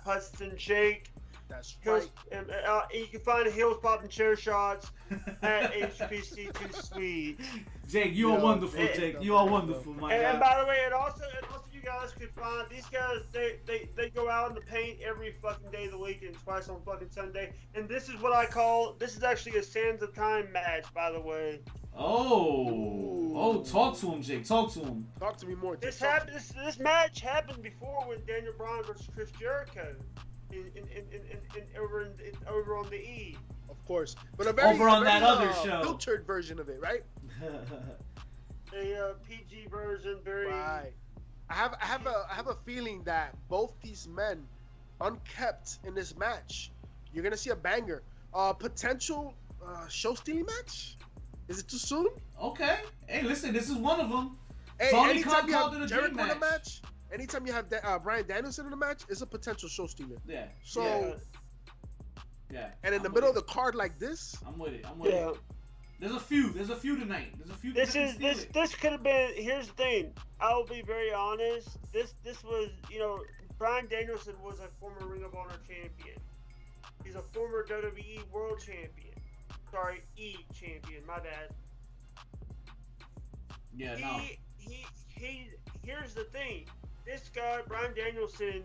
Speaker 3: @HusdenJake.
Speaker 2: That's
Speaker 3: Hills,
Speaker 2: right.
Speaker 3: And you can find Hills Popping Chair Shots at HPC T-Suite.
Speaker 1: Jake, you are wonderful, Jake. You are wonderful, my guy.
Speaker 3: And by the way, and also you guys could find these guys. They go out in the paint every fucking day of the week and twice on fucking Sunday. And this is what I call. This is actually a Sands of Time match, by the way.
Speaker 1: Oh, talk to him, Jake. Talk to him.
Speaker 2: Talk to me more. Jake.
Speaker 3: This match happened before with Daniel Bryan versus Chris Jericho, over on the E.
Speaker 2: Of course, but a very
Speaker 1: other show,
Speaker 2: filtered version of it, right?
Speaker 3: A PG version, very.
Speaker 2: Right. I have a feeling that both these men, unkept in this match, you're gonna see a banger. Potential show stealing match. Is it too soon?
Speaker 1: Okay. Hey, listen, this is one of them.
Speaker 2: Hey,
Speaker 1: Tony Khan called it a
Speaker 2: Jericho
Speaker 1: dream
Speaker 2: in a match. Anytime you have Bryan Danielson in a match, it's a potential show stealer.
Speaker 1: Yeah.
Speaker 2: So.
Speaker 1: Yeah.
Speaker 2: And in the middle of the card like this.
Speaker 1: I'm with it. There's a few tonight.
Speaker 3: This could have been. Here's the thing. I will be very honest. This was Bryan Danielson was a former Ring of Honor champion. He's a former WWE World Champion. Sorry, E champion. My bad.
Speaker 1: Yeah,
Speaker 3: Here's the thing. This guy, Bryan Danielson,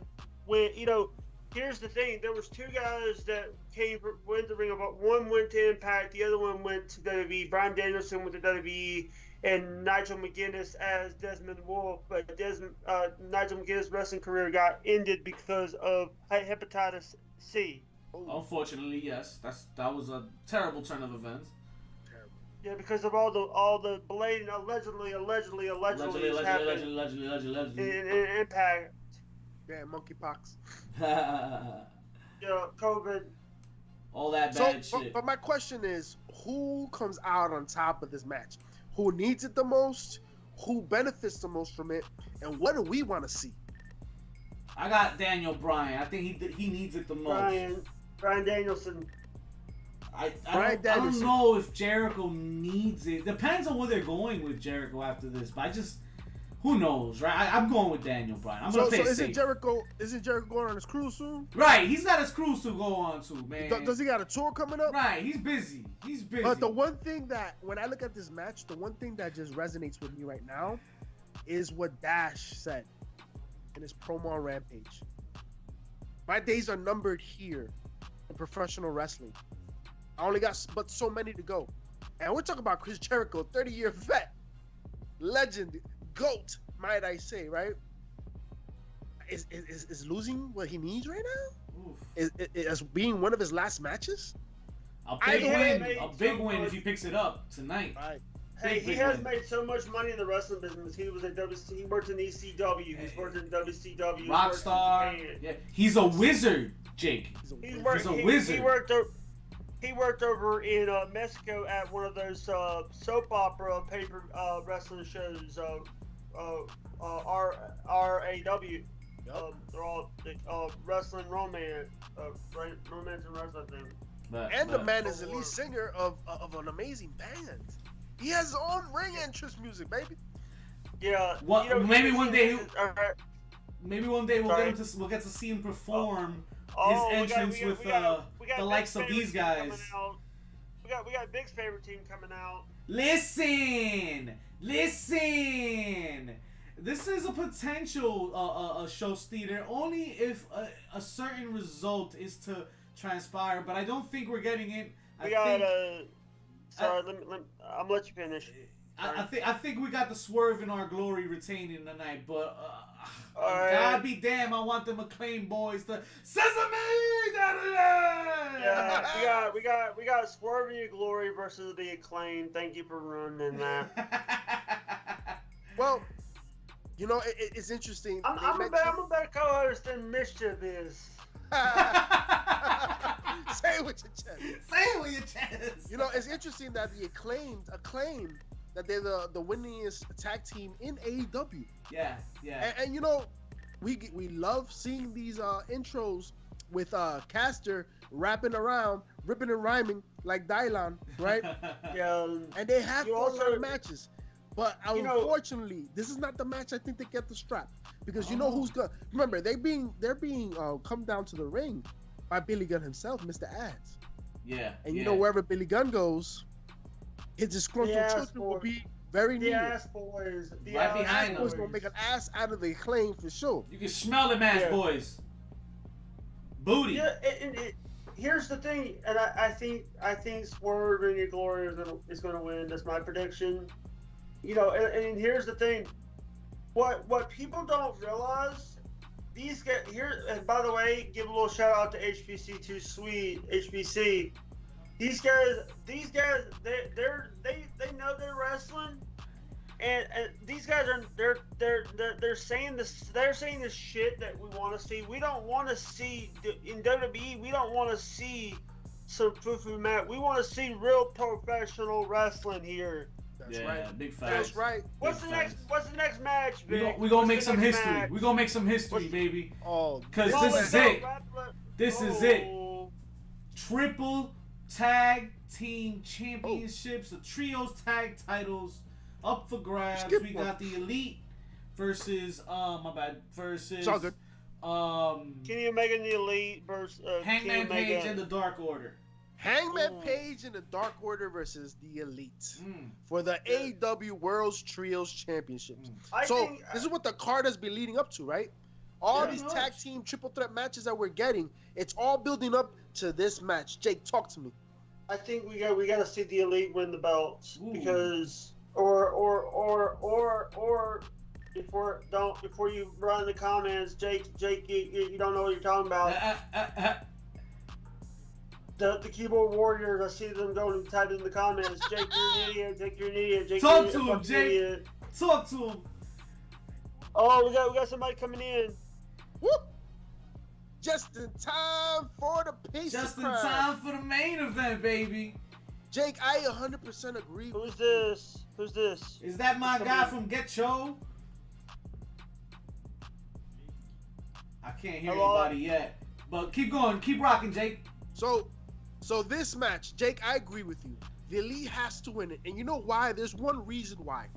Speaker 3: here's the thing. There was two guys that went to Ring of Honor. One went to Impact. The other one went to WWE. Bryan Danielson went to WWE, and Nigel McGuinness as Desmond Wolfe. But Nigel McGuinness' wrestling career got ended because of hepatitis C.
Speaker 1: Unfortunately, yes. That was a terrible turn of events.
Speaker 3: Yeah, because of all the blatant allegedly in Impact.
Speaker 2: Yeah, monkeypox.
Speaker 3: COVID.
Speaker 1: All that bad shit.
Speaker 2: But my question is, who comes out on top of this match? Who needs it the most? Who benefits the most from it? And what do we want to see?
Speaker 1: I got Daniel Bryan. I think he needs it the most.
Speaker 3: Bryan Danielson.
Speaker 1: I don't know if Jericho needs it. Depends on where they're going with Jericho after this. But who knows, right? I'm going with Daniel Bryan. I'm gonna play safe. Isn't
Speaker 2: Jericho going on his cruise soon?
Speaker 1: Right, he's got his cruise to go on to, man.
Speaker 2: Does he got a tour coming up?
Speaker 1: Right, he's busy.
Speaker 2: But the one thing that, when I look at this match, the one thing that just resonates with me right now is what Dash said in his promo on Rampage. My days are numbered here in professional wrestling. I only got but so many to go. And we're talking about Chris Jericho, 30-year vet, legend, GOAT, might I say, right? Is losing what he needs right now? Is being one of his last matches?
Speaker 1: A big win if he picks it up tonight.
Speaker 2: Right.
Speaker 3: Hey, he has made so much money in the wrestling business. He was at WC. He worked in ECW. He's worked in WCW.
Speaker 1: Rockstar. Yeah, he's a wizard, Jake. He's a wizard.
Speaker 3: He worked over in Mexico at one of those soap opera paper wrestling shows. RAW. Yep. They're all wrestling romance, romance and wrestling things.
Speaker 2: The man is the lead singer of an amazing band. He has his own ring entrance music, baby.
Speaker 3: Yeah.
Speaker 1: Maybe one day we'll get to see him perform his entrance with the likes of these guys.
Speaker 3: We got Big's favorite team coming out.
Speaker 1: Listen. This is a potential show stealer only if a certain result is to transpire, but I don't think we're getting it.
Speaker 3: I'm gonna let you finish.
Speaker 1: I think we got the Swerve in our glory retaining tonight, but
Speaker 3: right.
Speaker 1: God be damn, I want the McLean boys to Sesame!
Speaker 3: Yeah, we got Swerve in your glory versus the Acclaim. Thank you for ruining that.
Speaker 2: Well, it's interesting.
Speaker 3: I'm a better co-host than Mischief is.
Speaker 2: Say it with your chest.
Speaker 1: Say it with your chest.
Speaker 2: It's interesting that the acclaimed that they're the winningest tag team in AEW.
Speaker 1: Yeah.
Speaker 2: And we love seeing these intros with Caster rapping around, ripping and rhyming like Dylan, right?
Speaker 3: Yeah.
Speaker 2: And they have a lot of matches. But unfortunately, this is not the match I think they get the strap. Because who's gonna remember they're being come down to the ring by Billy Gunn himself, Mr. Ads.
Speaker 1: Yeah.
Speaker 2: And wherever Billy Gunn goes, his disgruntled children will be very near.
Speaker 3: The ass boys.
Speaker 1: Right behind them.
Speaker 2: Gonna make an ass out of the Acclaim for sure.
Speaker 1: You can smell them ass boys. Booty.
Speaker 3: Yeah, here's the thing, and I think Swerve in your glory is gonna win. That's my prediction. And here's the thing. What people don't realize, these guys here. And by the way, give a little shout out to HPC Too Sweet, HPC. These guys, they know they're wrestling, and these guys are they're saying this shit that we want to see. We don't want to see in WWE. We don't want to see some foo-foo mat. We want to see real professional wrestling here.
Speaker 2: That's right.
Speaker 1: Big facts.
Speaker 2: That's right.
Speaker 3: What's the next match, Vic?
Speaker 1: We're gonna make some history. We're gonna make some history, baby. Because this is it. This is it. Triple tag team championships, the trios tag titles up for grabs. We got the Elite versus versus
Speaker 2: it's all good.
Speaker 3: Kenny Omega and the Elite versus
Speaker 1: Hangman Page and the Dark Order.
Speaker 2: Hangman Page and the Dark Order versus the Elite for the AEW World's Trios Championships. This is what the card has been leading up to, right? All these tag team triple threat matches that we're getting, it's all building up to this match. Jake, talk to me.
Speaker 3: I think we got to see the Elite win the belts because before you run in the comments, Jake, you don't know what you're talking about. The keyboard warriors, I see them going type in the comments. Jake, you're an idiot. Jake, you're an idiot. Jake,
Speaker 1: talk to him, Jake. Talk to him.
Speaker 3: Oh, we got somebody coming in.
Speaker 2: Whoop! Just in time for the pace.
Speaker 1: Just in time for the main event, baby.
Speaker 2: Jake, I 100% agree.
Speaker 3: Who's this?
Speaker 1: Is that my guy from Get Cho? I can't hear anybody yet. But keep going. Keep rocking, Jake.
Speaker 2: So this match, Jake, I agree with you. The Elite has to win it. And you know why? There's one reason why.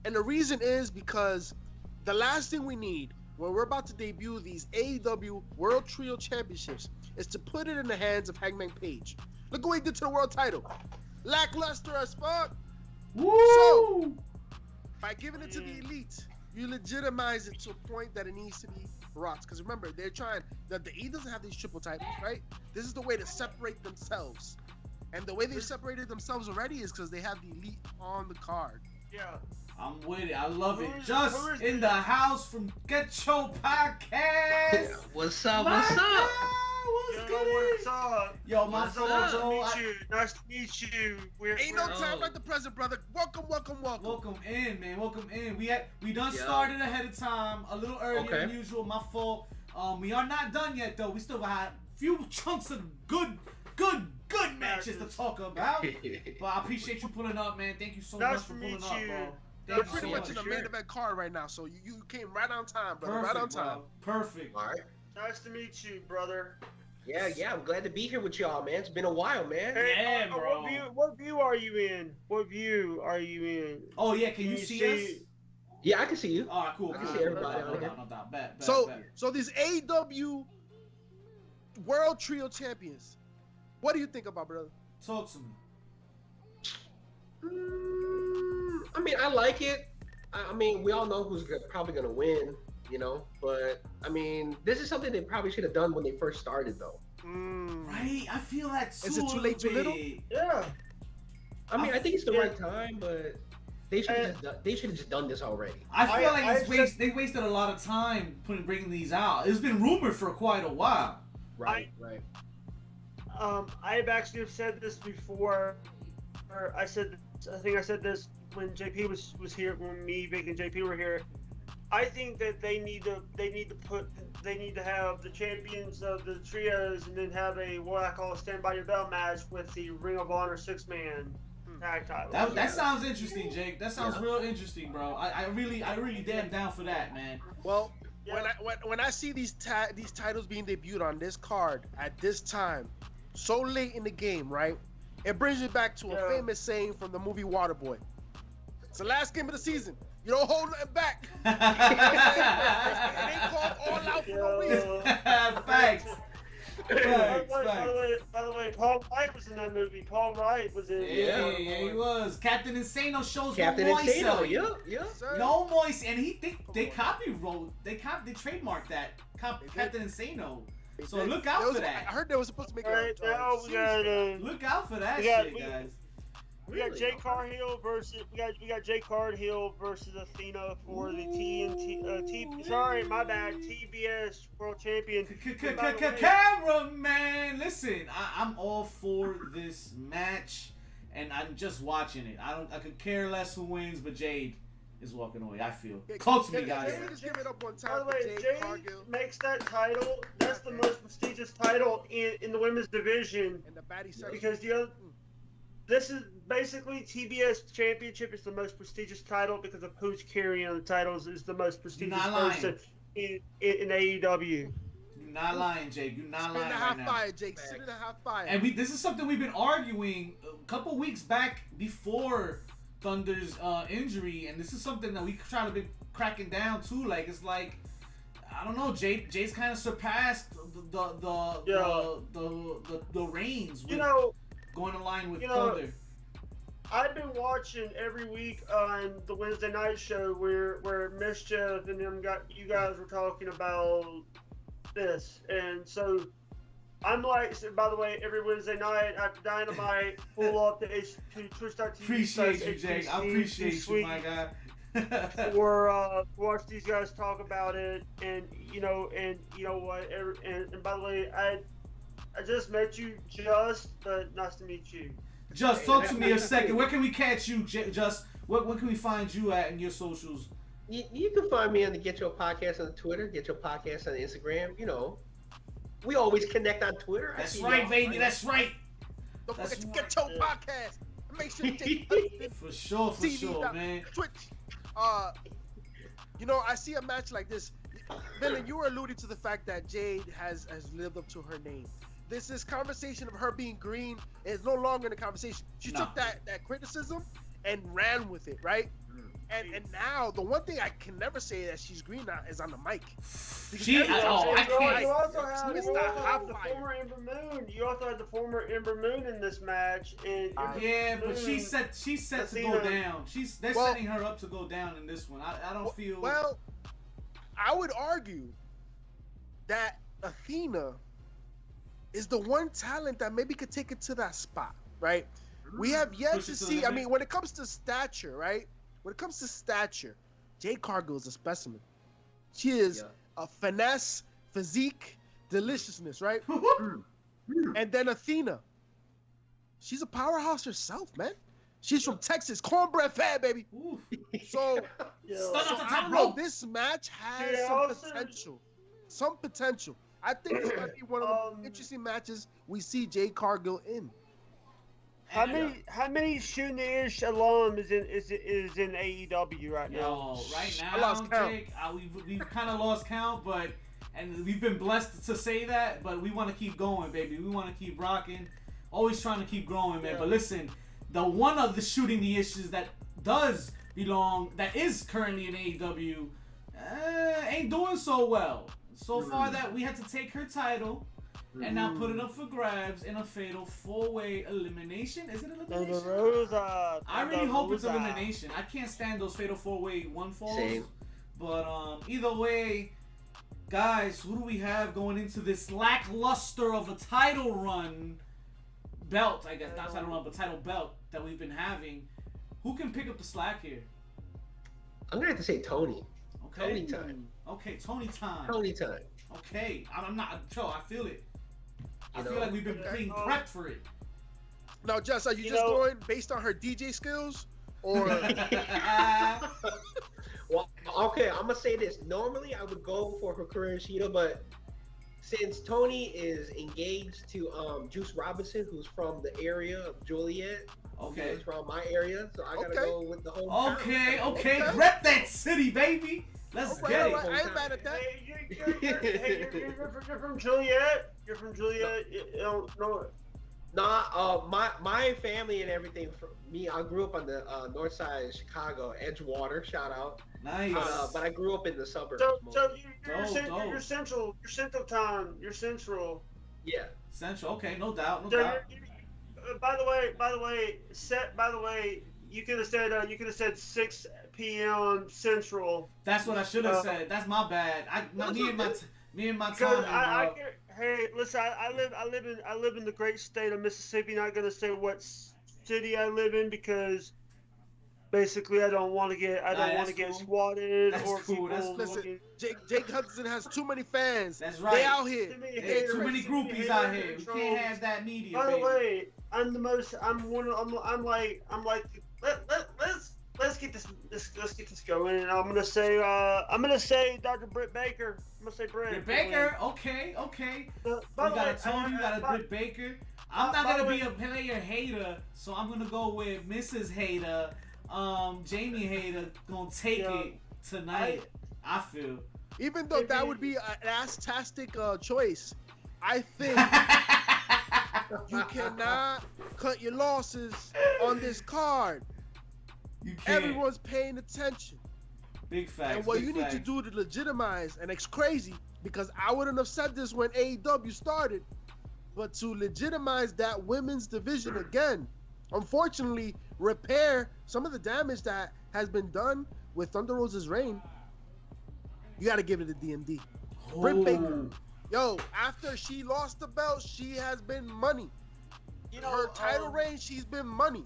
Speaker 2: And the reason is because the last thing we need when we're about to debut these AEW World Trio Championships is to put it in the hands of Hangman Page. Look what he did to the world title. Lackluster as fuck.
Speaker 1: Woo!
Speaker 2: So, by giving it to the Elite, you legitimize it to a point that it needs to be brought. Because remember, they're trying, the E doesn't have these triple titles, right? This is the way to separate themselves. And the way they separated themselves already is because they have the Elite on the card.
Speaker 3: Yeah.
Speaker 1: I'm with it. I love it. Just in the house from Get Cho Podcast.
Speaker 4: What's up?
Speaker 1: What's
Speaker 4: up?
Speaker 3: What's up?
Speaker 1: Yo, my fellow
Speaker 3: Nice to meet you.
Speaker 2: Ain't no time like the present, brother. Welcome.
Speaker 1: Welcome in, man. Welcome in. We done started ahead of time, a little earlier than usual. My fault. We are not done yet, though. We still got a few chunks of good matches to talk about. But I appreciate you pulling up, man. Thank you so much for pulling up, bro.
Speaker 2: We're pretty much in the main event card right now, so you came right on time, brother.
Speaker 1: Perfect,
Speaker 2: right on time.
Speaker 1: Bro. Perfect.
Speaker 4: All right.
Speaker 3: Nice to meet you, brother.
Speaker 4: Yeah, I'm glad to be here with y'all, man. It's been a while, man.
Speaker 1: Yeah, bro.
Speaker 3: What view are you in?
Speaker 1: Oh, yeah, can you see us?
Speaker 4: Yeah, I can see you.
Speaker 1: All right, cool.
Speaker 4: I can see everybody
Speaker 1: no
Speaker 4: on here.
Speaker 1: doubt. Bet.
Speaker 2: So these AEW World Trio Champions, what do you think about, brother?
Speaker 1: Talk to me.
Speaker 4: I mean, I like it. I mean, we all know who's probably going to win, you know? But, I mean, this is something they probably should have done when they first started, though.
Speaker 1: Right? I feel that too.
Speaker 2: Is it too late, too little?
Speaker 3: Yeah.
Speaker 4: I mean, I think it's the right time, but they should have just done this already.
Speaker 1: I feel like they wasted a lot of time bringing these out. It's been rumored for quite a while.
Speaker 4: Right.
Speaker 3: I've actually said this before. I think I said this when JP was here, when me, Vic, and JP were here. I think that they need to have the champions of the trios and then have what I call a stand by your belt match with the Ring of Honor 6-man tag title.
Speaker 1: That sounds interesting, Jake. That sounds real interesting, bro. I really damn down for that, man.
Speaker 2: Well, when I see these titles being debuted on this card at this time, so late in the game, right? It brings me back to a famous saying from the movie Waterboy. It's the last game of the season. You don't hold nothing back. It ain't called All Out for no reason.
Speaker 1: Thanks.
Speaker 3: By the way, Paul Wright was in that movie. Paul Wright was in.
Speaker 1: Yeah, he was. Captain Insano shows
Speaker 4: Captain
Speaker 1: no moist.
Speaker 4: Insano, yeah.
Speaker 1: No moist, and they trademarked that Captain Insano. So look out for that.
Speaker 2: I heard they were supposed to make
Speaker 1: Look out for that shit, guys.
Speaker 3: We got Jay Cargill versus Athena for the TBS World Champion.
Speaker 1: Cameraman, listen, I'm all for this match, and I'm just watching it. I could care less who wins, but Jade is walking away. I feel. Talk to me, guys.
Speaker 2: Just give it up one time.
Speaker 3: By the way, Jade makes that title. That's the most prestigious title in the women's division.
Speaker 2: And the baddie section.
Speaker 3: Because this is basically TBS Championship is the most prestigious title because of who's carrying the titles is the most prestigious person in AEW.
Speaker 1: You're not lying, Jake. You're not lying right now.
Speaker 2: Jake. Sit in a hot fire.
Speaker 1: And this is something we've been arguing a couple weeks back before Thunder's injury, and this is something that we try to be cracking down too. Like, it's like I don't know. Jay's kind of surpassed the reigns. With going in line with Thunder.
Speaker 3: I've been watching every week on the Wednesday night show where Mischief and you guys were talking about this, and so I'm like, so by the way, every Wednesday night after Dynamite, pull up to Twitch.tv.
Speaker 1: Appreciate you, Jake. I appreciate you, my guy.
Speaker 3: Or watch these guys talk about it, and you know what? And by the way, I just met you, Juss, but nice to meet you.
Speaker 1: Just talk to me a second. Where can we catch you, Just? Where can we find you at in your socials?
Speaker 4: You can find me on the Get Your Podcast on Twitter, Get Your Podcast on Instagram. You know, we always connect on Twitter.
Speaker 1: That's right, baby. That's right.
Speaker 2: Don't forget to Get Your Podcast. Make sure you take
Speaker 1: for sure, man.
Speaker 2: Twitch. You know, I see a match like this. Villain, you were alluding to the fact that Jade has lived up to her name. This conversation of her being green is no longer in the conversation. She took that criticism and ran with it, right? And now the one thing I can never say that she's green now is on the mic.
Speaker 1: I can't.
Speaker 3: You also had the former Ember Moon. You also had the former Ember Moon in this match. And
Speaker 1: but she's set to go down. They're setting her up to go down in this one. I don't feel.
Speaker 2: Well, I would argue that Athena is the one talent that maybe could take it to that spot, right? We have yet to see. I mean, when it comes to stature, right? When it comes to stature, Jade Cargill is a specimen. She is a finesse, physique, deliciousness, right? And then Athena, she's a powerhouse herself, man. She's from Texas, cornbread fat, baby. So I don't know. This match has some potential. I think this might be one of the interesting matches we see Jade Cargill in.
Speaker 3: How many Shooting-ish alum is in AEW right now?
Speaker 1: Right now, Jake, we've kind of lost count, and we've been blessed to say that, but we want to keep going, baby. We want to keep rocking, always trying to keep growing, man. But listen, the one of the Shooting-ishes that does belong, that is currently in AEW, ain't doing so well. So far that we had to take her title and now put it up for grabs in a fatal 4-way elimination. Is it elimination? I really hope it's elimination. I can't stand those fatal 4-way one falls.
Speaker 4: Same.
Speaker 1: But either way, guys, who do we have going into this lackluster of a title run belt? I guess not title run, but title belt that we've been having. Who can pick up the slack here?
Speaker 4: I'm gonna have to say Tony.
Speaker 1: Okay.
Speaker 4: Tony time.
Speaker 1: Okay, Tony time.
Speaker 4: Tony time.
Speaker 1: Okay, I'm not sure. I feel it. I feel like we've been being prepped for it.
Speaker 2: Now, Jess, are you just going based on her DJ skills, or?
Speaker 4: Well, okay, I'm gonna say this. Normally, I would go for Hikaru Shida, but since Tony is engaged to Juice Robinson, who's from the area of Joliet, it's from my area, so I gotta go with the whole.
Speaker 1: Okay. Rep that city, baby. Let's get it.
Speaker 2: I ain't mad at that.
Speaker 3: You're from Joliet. You're from Joliet. No.
Speaker 4: Nah, my family and everything. For me, I grew up on the north side of Chicago, Edgewater. Shout out.
Speaker 1: Nice.
Speaker 4: But I grew up in the suburbs.
Speaker 3: So you're central. You're central time. You're central.
Speaker 4: Yeah.
Speaker 1: Central. Okay, no doubt.
Speaker 3: By the way, you could have said 6 p.m. Central.
Speaker 1: That's what I should have said. That's my bad. Me and my time.
Speaker 3: Hey, listen. I live in the great state of Mississippi. Not gonna say what city I live in because basically I don't want to get swatted or people.
Speaker 2: Listen, Jake Hudson has too many fans.
Speaker 1: That's right.
Speaker 2: They out here.
Speaker 1: Too many groupies out here. We can't have that media.
Speaker 3: By the way, Let's get this going, and I'm gonna say Dr. Britt Baker. I'm gonna say Britt
Speaker 1: Baker. Okay. We got a Tony. We got a Britt Baker. I'm not gonna be a player hater, so I'm gonna go with Mrs. Hater. Jamie Hater gonna take it tonight. I feel.
Speaker 2: Even though that would be an ass-tastic choice, I think you cannot cut your losses on this card.
Speaker 1: You can't.
Speaker 2: Everyone's paying attention.
Speaker 1: Big facts.
Speaker 2: And what
Speaker 1: big
Speaker 2: you need
Speaker 1: facts.
Speaker 2: to do to legitimize, and it's crazy because I wouldn't have said this when AEW started, but to legitimize that women's division again, unfortunately, repair some of the damage that has been done with Thunder Rosa's reign, you got to give it to DMD. Britt Baker, yo, after she lost the belt, she has been money.
Speaker 3: You know,
Speaker 2: Her title reign, she's been money.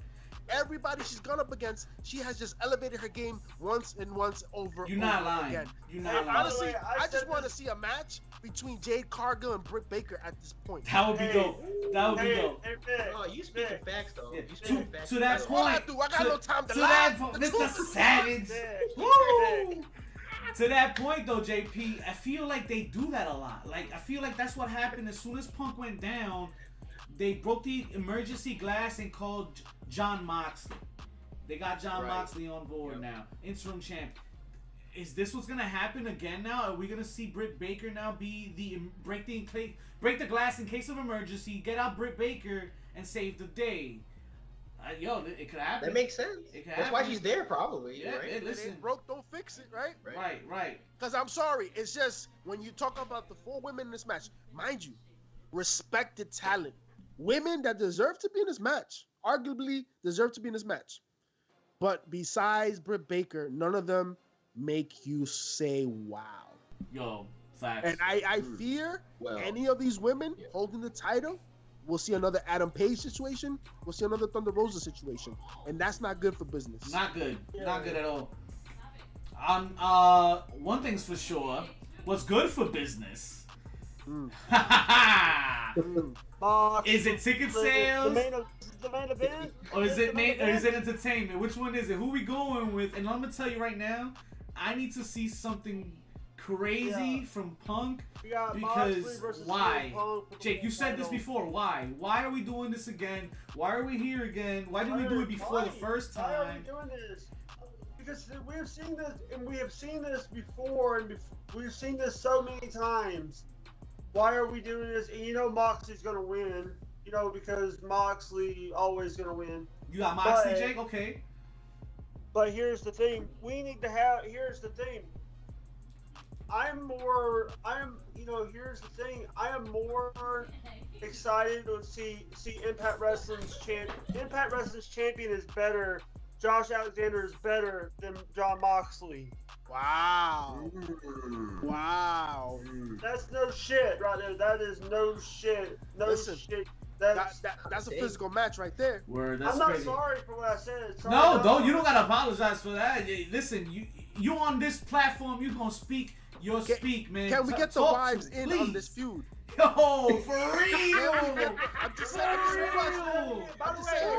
Speaker 2: Everybody she's gone up against, she has just elevated her game once and once over.
Speaker 1: You're not
Speaker 2: over
Speaker 1: lying.
Speaker 2: Again.
Speaker 1: You're not
Speaker 3: Hey,
Speaker 1: lying.
Speaker 2: Honestly,
Speaker 3: By the way, I
Speaker 2: I just
Speaker 3: said
Speaker 2: want to
Speaker 3: this-
Speaker 2: see a match between Jade Cargill and Britt Baker at this point.
Speaker 1: That would be
Speaker 3: Hey,
Speaker 1: dope. That would be dope.
Speaker 3: Hey, Vic,
Speaker 4: Oh, you speaking
Speaker 3: Vic,
Speaker 4: facts though.
Speaker 1: Yeah,
Speaker 4: You speaking facts.
Speaker 1: to that
Speaker 2: That's all I
Speaker 1: point.
Speaker 2: do. I got no time to
Speaker 1: to
Speaker 2: lie.
Speaker 1: that point,
Speaker 2: The
Speaker 1: Mr.
Speaker 2: truth is
Speaker 1: Savage.
Speaker 3: Vic,
Speaker 1: Woo!
Speaker 3: Vic.
Speaker 1: To that point though, JP, I feel like they do that a lot. Like I feel like that's what happened as soon as Punk went down. They broke the emergency glass and called John Moxley. They got John
Speaker 4: Right.
Speaker 1: Moxley on board now, interim champ. Is this what's gonna happen again now? Are we gonna see Britt Baker now be the break the glass in case of emergency, get out Britt Baker and save the day? Yo, it could happen.
Speaker 4: That makes sense.
Speaker 1: It can
Speaker 4: That's why
Speaker 1: happen.
Speaker 4: she's there, probably.
Speaker 1: Yeah,
Speaker 4: right?
Speaker 1: it-
Speaker 2: If it
Speaker 1: listen.
Speaker 2: ain't broke, don't fix it, right?
Speaker 1: Right.
Speaker 2: Because I'm sorry, it's just when you talk about the 4 women in this match, mind you, respected talent, women that deserve to be in this match, arguably deserve to be in this match. But besides Britt Baker, none of them make you say wow.
Speaker 1: Yo, facts.
Speaker 2: And I fear
Speaker 4: Well,
Speaker 2: any of these women
Speaker 4: yeah.
Speaker 2: holding the title, we'll see another Adam Page situation, we'll see another Thunder Rosa situation, and that's not good for business.
Speaker 1: Not good. Not good at all. One thing's for sure. What's good for business?
Speaker 2: Mm.
Speaker 1: Is
Speaker 2: Mm.
Speaker 1: it ticket sales?
Speaker 3: The main event?
Speaker 1: Or is it
Speaker 3: The main
Speaker 1: or is it
Speaker 3: event?
Speaker 1: entertainment? Which one is it? Who we going with? And I'm gonna tell you right now, I need to see something crazy
Speaker 3: Yeah.
Speaker 1: from Punk.
Speaker 3: We got
Speaker 1: Because
Speaker 3: Moxley versus
Speaker 1: why?
Speaker 3: CM Punk for the
Speaker 1: Jake, you said this
Speaker 3: title.
Speaker 1: before. Why? Why are we doing this again? Why are we here again? Why did we do it before the first
Speaker 3: Why are we
Speaker 1: time?
Speaker 3: doing this? Because we have seen this, and we have seen this before, and we've seen this so many times. Why are we doing this? And you know Moxley's gonna win. You know, because Moxley always gonna win.
Speaker 1: You got Moxley,
Speaker 3: But-
Speaker 1: Jake? Okay.
Speaker 3: But here's the thing: here's the thing. Here's the thing. I am more excited to see Impact Wrestling's champion is better. Josh Alexander is better than John Moxley.
Speaker 2: Wow.
Speaker 4: Mm.
Speaker 2: Wow.
Speaker 3: That's no shit right there. That is no shit. No
Speaker 2: Listen,
Speaker 3: shit.
Speaker 2: That's a physical match right there.
Speaker 1: Word. That's
Speaker 3: I'm not
Speaker 1: crazy.
Speaker 3: sorry for what I said. Sorry,
Speaker 1: No, don't. You don't gotta apologize for that. Listen, you on this platform, you gonna speak your speak, man.
Speaker 2: Can we get the
Speaker 1: Talk
Speaker 2: wives
Speaker 1: to-
Speaker 2: in
Speaker 1: please.
Speaker 2: on this feud?
Speaker 1: Yo, for real.
Speaker 2: I'm just saying. I'm just saying.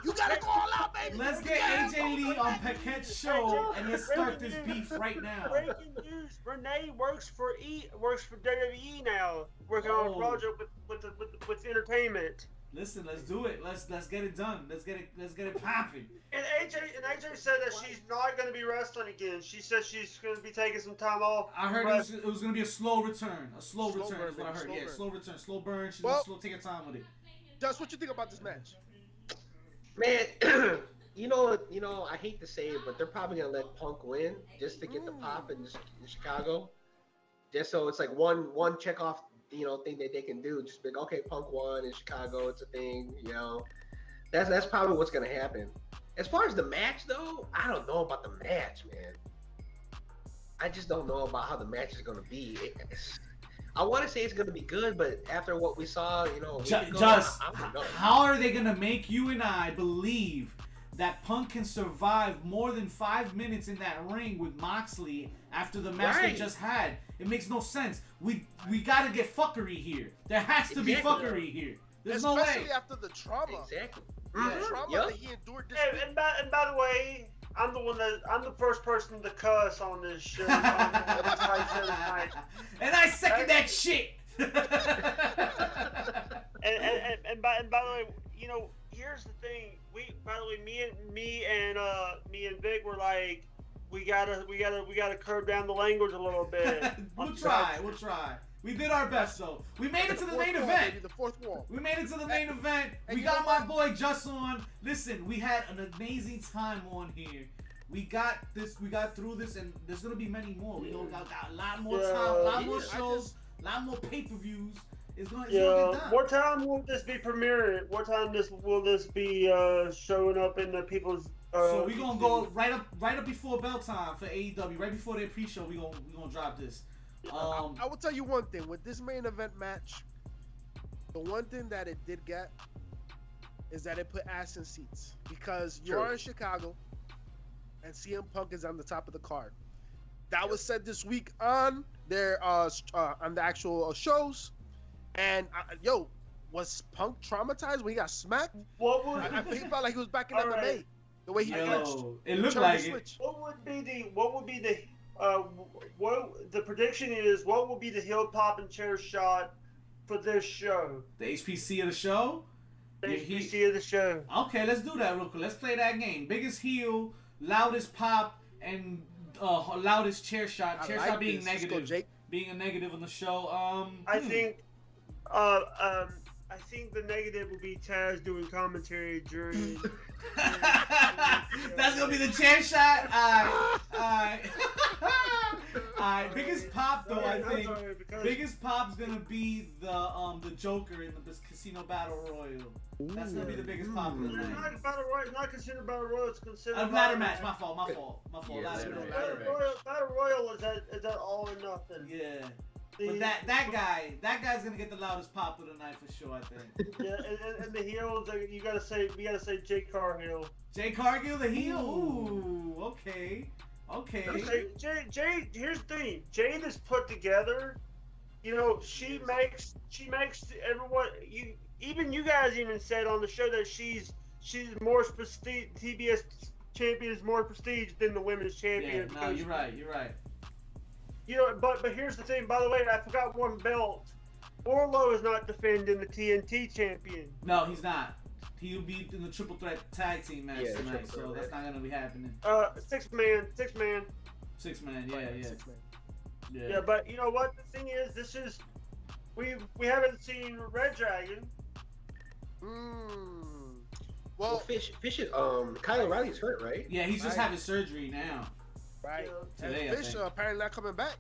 Speaker 2: You gotta go all out, baby.
Speaker 1: Let's get AJ Lee on Paquette's show and let's start this beef right now.
Speaker 3: Breaking news: Renee works for WWE now, working on a
Speaker 1: Oh.
Speaker 3: project with entertainment.
Speaker 1: Listen, let's do it. Let's get it done. Let's get it popping.
Speaker 3: And AJ said that she's not going to be wrestling again. She said she's going to be taking some time off.
Speaker 1: I heard it was gonna be a slow return. A slow
Speaker 2: Slow
Speaker 1: return
Speaker 2: burn,
Speaker 1: is what I
Speaker 2: baby,
Speaker 1: heard.
Speaker 2: slow
Speaker 1: Yeah,
Speaker 2: burn.
Speaker 1: slow return, slow burn. She's
Speaker 2: Well-
Speaker 1: gonna take her time with it.
Speaker 2: Just what you think about this match?
Speaker 4: Man, you know, I hate to say it, but they're probably gonna let Punk win just to get the pop in Chicago. Just so it's like one check off, thing that they can do. Just be like, okay, Punk won in Chicago. It's a thing, That's probably what's gonna happen. As far as the match though, I don't know about the match, man. I just don't know about how the match is gonna be. I want to say it's gonna be good, but after what we saw, a week ago,
Speaker 1: Just
Speaker 4: I don't know.
Speaker 1: how are they gonna make you and I believe that Punk can survive more than 5 minutes in that ring with Moxley after the match they
Speaker 4: Right.
Speaker 1: just had? It makes no sense. We gotta get fuckery here. There has to be
Speaker 4: Exactly.
Speaker 1: fuckery here. There's no
Speaker 2: Especially
Speaker 1: way.
Speaker 2: after the trauma.
Speaker 4: Exactly.
Speaker 2: The
Speaker 4: Mhm.
Speaker 2: trauma
Speaker 4: Yup.
Speaker 2: that he endured this
Speaker 3: And,
Speaker 2: week.
Speaker 3: and by the way, I'm the first person to cuss on this show. On this fight show tonight.
Speaker 1: And I second that shit.
Speaker 3: And by the way, here's the thing. Me and Vic were like, we gotta curb down the language a little bit.
Speaker 1: We'll try. We did our best though. We made it to the
Speaker 2: fourth
Speaker 1: main
Speaker 2: wall,
Speaker 1: event.
Speaker 2: baby, the fourth wall.
Speaker 1: We made it to the main event.
Speaker 2: and
Speaker 1: We
Speaker 2: you
Speaker 1: got
Speaker 2: know
Speaker 1: my
Speaker 2: what?
Speaker 1: boy Juss on. Listen, we had an amazing time on here. We got this. We got through this, and there's gonna be many more. We got a lot more
Speaker 3: Yeah.
Speaker 1: time, a lot more shows, a lot more pay-per-views. It's gonna get done.
Speaker 3: What time will this be premiering? What time will this be showing up in the people's?
Speaker 1: So we gonna go right up before bell time for AEW. Right before their pre-show, we gonna drop this.
Speaker 2: I will tell you one thing with this main event match. The one thing that it did get is that it put ass in seats because you are in Chicago, and CM Punk is on the top of the card. That was said this week on their on the actual shows. And was Punk traumatized when he got smacked? I he felt like he was back in MMA. Right. The way he flinched.
Speaker 1: It looked like it.
Speaker 3: What would be the prediction is? What will be the heel pop and chair shot for this show?
Speaker 1: The HPC of the show.
Speaker 3: The HPC of the show.
Speaker 1: Okay, let's do that real quick. Let's play that game. Biggest heel, loudest pop, and loudest chair shot. Chair shot being negative. Being a negative on the show.
Speaker 3: I think the negative will be Taz doing commentary during.
Speaker 1: That's gonna be the chair shot. Alright. Biggest pop though, I think. Biggest pop's gonna be the Joker in the Casino Battle Royal. That's gonna be the biggest pop of the night.
Speaker 3: Not Battle Royal, not considered Battle Royal. It's considered
Speaker 1: a ladder match. My fault.
Speaker 3: Yeah, Battle Royal is that all or nothing.
Speaker 1: Yeah. But that guy's gonna get the loudest pop of the night for sure, I think.
Speaker 3: Yeah, and the heels, we gotta say Jade Cargill.
Speaker 1: Jade Cargill, the heel. Ooh, okay.
Speaker 3: Jade, here's the thing. Jade is put together. You know, she makes everyone. Even you guys even said on the show that she's more prestige. TBS champion is more prestige than the women's champion.
Speaker 1: Yeah, no, you're right.
Speaker 3: You know, but here's the thing. By the way, I forgot one belt. Orlo is not defending the TNT champion.
Speaker 1: No, he's not. He'll be in the triple threat tag team match tonight, so that's not gonna be happening.
Speaker 3: Six man. Yeah, but you know what? The thing is, we haven't seen Red Dragon.
Speaker 4: Well, Fish is Kyle O'Reilly's hurt, right?
Speaker 1: Yeah, he's just having surgery now.
Speaker 2: Right.
Speaker 1: Today,
Speaker 2: Fish apparently not coming back.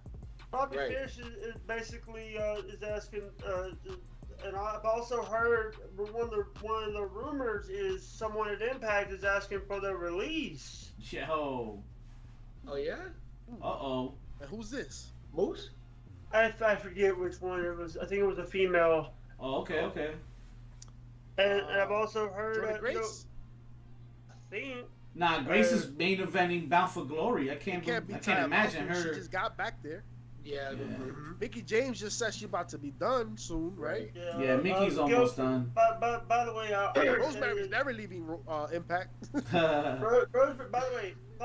Speaker 3: Bobby Fish is basically is asking, and I've also heard one of the rumors is someone at Impact is asking for their release.
Speaker 1: Yo.
Speaker 4: Oh yeah.
Speaker 2: And who's this?
Speaker 4: Moose?
Speaker 3: I forget which one it was. I think it was a female.
Speaker 1: Oh, okay.
Speaker 3: And I've also heard that.
Speaker 2: Grace?
Speaker 3: I think.
Speaker 1: Nah, Grace is main eventing Bound for Glory. I can't imagine her.
Speaker 2: She just got back there.
Speaker 4: Yeah.
Speaker 2: Mickey James just said she's about to be done soon, right?
Speaker 1: Yeah, Mickey's almost done.
Speaker 3: But by the way,
Speaker 2: Rosemary's never leaving Impact.
Speaker 3: Rosemary, by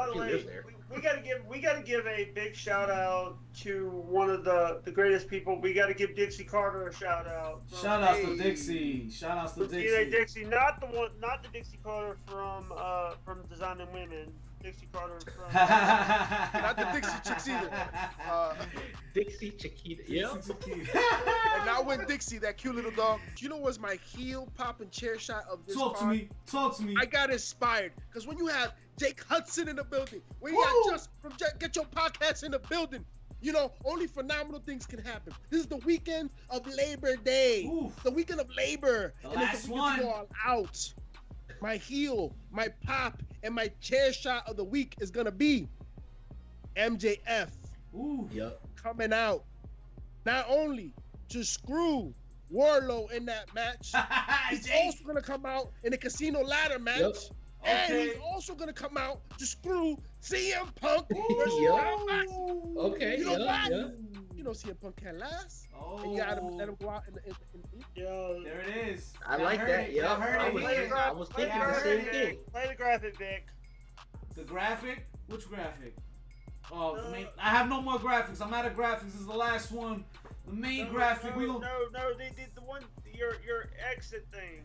Speaker 3: the way, we gotta give a big shout out to one of the greatest people. We gotta give Dixie Carter a shout out.
Speaker 1: Shout outs to Dixie.
Speaker 3: Dixie, not the Dixie Carter from Designing Women. Dixie Carter from
Speaker 2: not the Dixie Chicks either.
Speaker 4: Dixie Chiquita. Yep.
Speaker 2: And now when Dixie, that cute little dog. You know what's my heel popping chair shot of this
Speaker 1: Talk to me.
Speaker 2: I got inspired because when you have Jake Hudson in the building, when you got Juss from Get Your Podcast in the building, you know, only phenomenal things can happen. This is the weekend of Labor Day.
Speaker 1: Oof.
Speaker 2: The weekend of Labor.
Speaker 1: The
Speaker 2: and
Speaker 1: last
Speaker 2: it's the
Speaker 1: one.
Speaker 2: weekend all out. My heel, my pop, and my chair shot of the week is gonna be MJF.
Speaker 1: Ooh.
Speaker 4: Yep.
Speaker 2: Coming out, not only to screw Warlow in that match, he's also gonna come out in a casino ladder match, and he's also gonna come out to screw CM Punk.
Speaker 4: Okay.
Speaker 2: You know what? You know CM Punk can't last. And you gotta let him go out in
Speaker 1: there it is.
Speaker 4: I like that. Yeah. I was thinking the same thing.
Speaker 3: Play the graphic, Vic.
Speaker 1: The graphic? Which graphic? Oh, I have no more graphics. I'm out of graphics. This is the last one. The main graphic.
Speaker 3: No, the one your exit thing.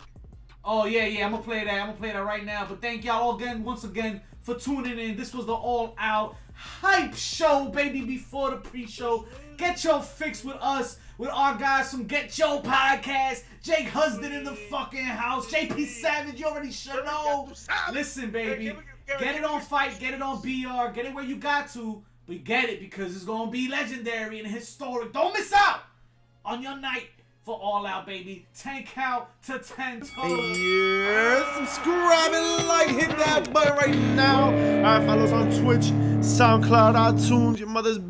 Speaker 1: Oh yeah. I'm gonna play that right now. But thank y'all once again for tuning in. This was the All Out Hype Show, baby. Before the pre-show, get your fix with us, with our guys from Get Cho Podcast. Jake Husden in the fucking house. JP Savage, you already should know. Listen, baby. Get it on Fight, get it on BR, get it where you got to. But get it because it's going to be legendary and historic. Don't miss out on your night for All Out, baby. 10 count to 10 total.
Speaker 5: Yeah, subscribe and like, hit that button right now. All right, follow us on Twitch, SoundCloud, iTunes, your mother's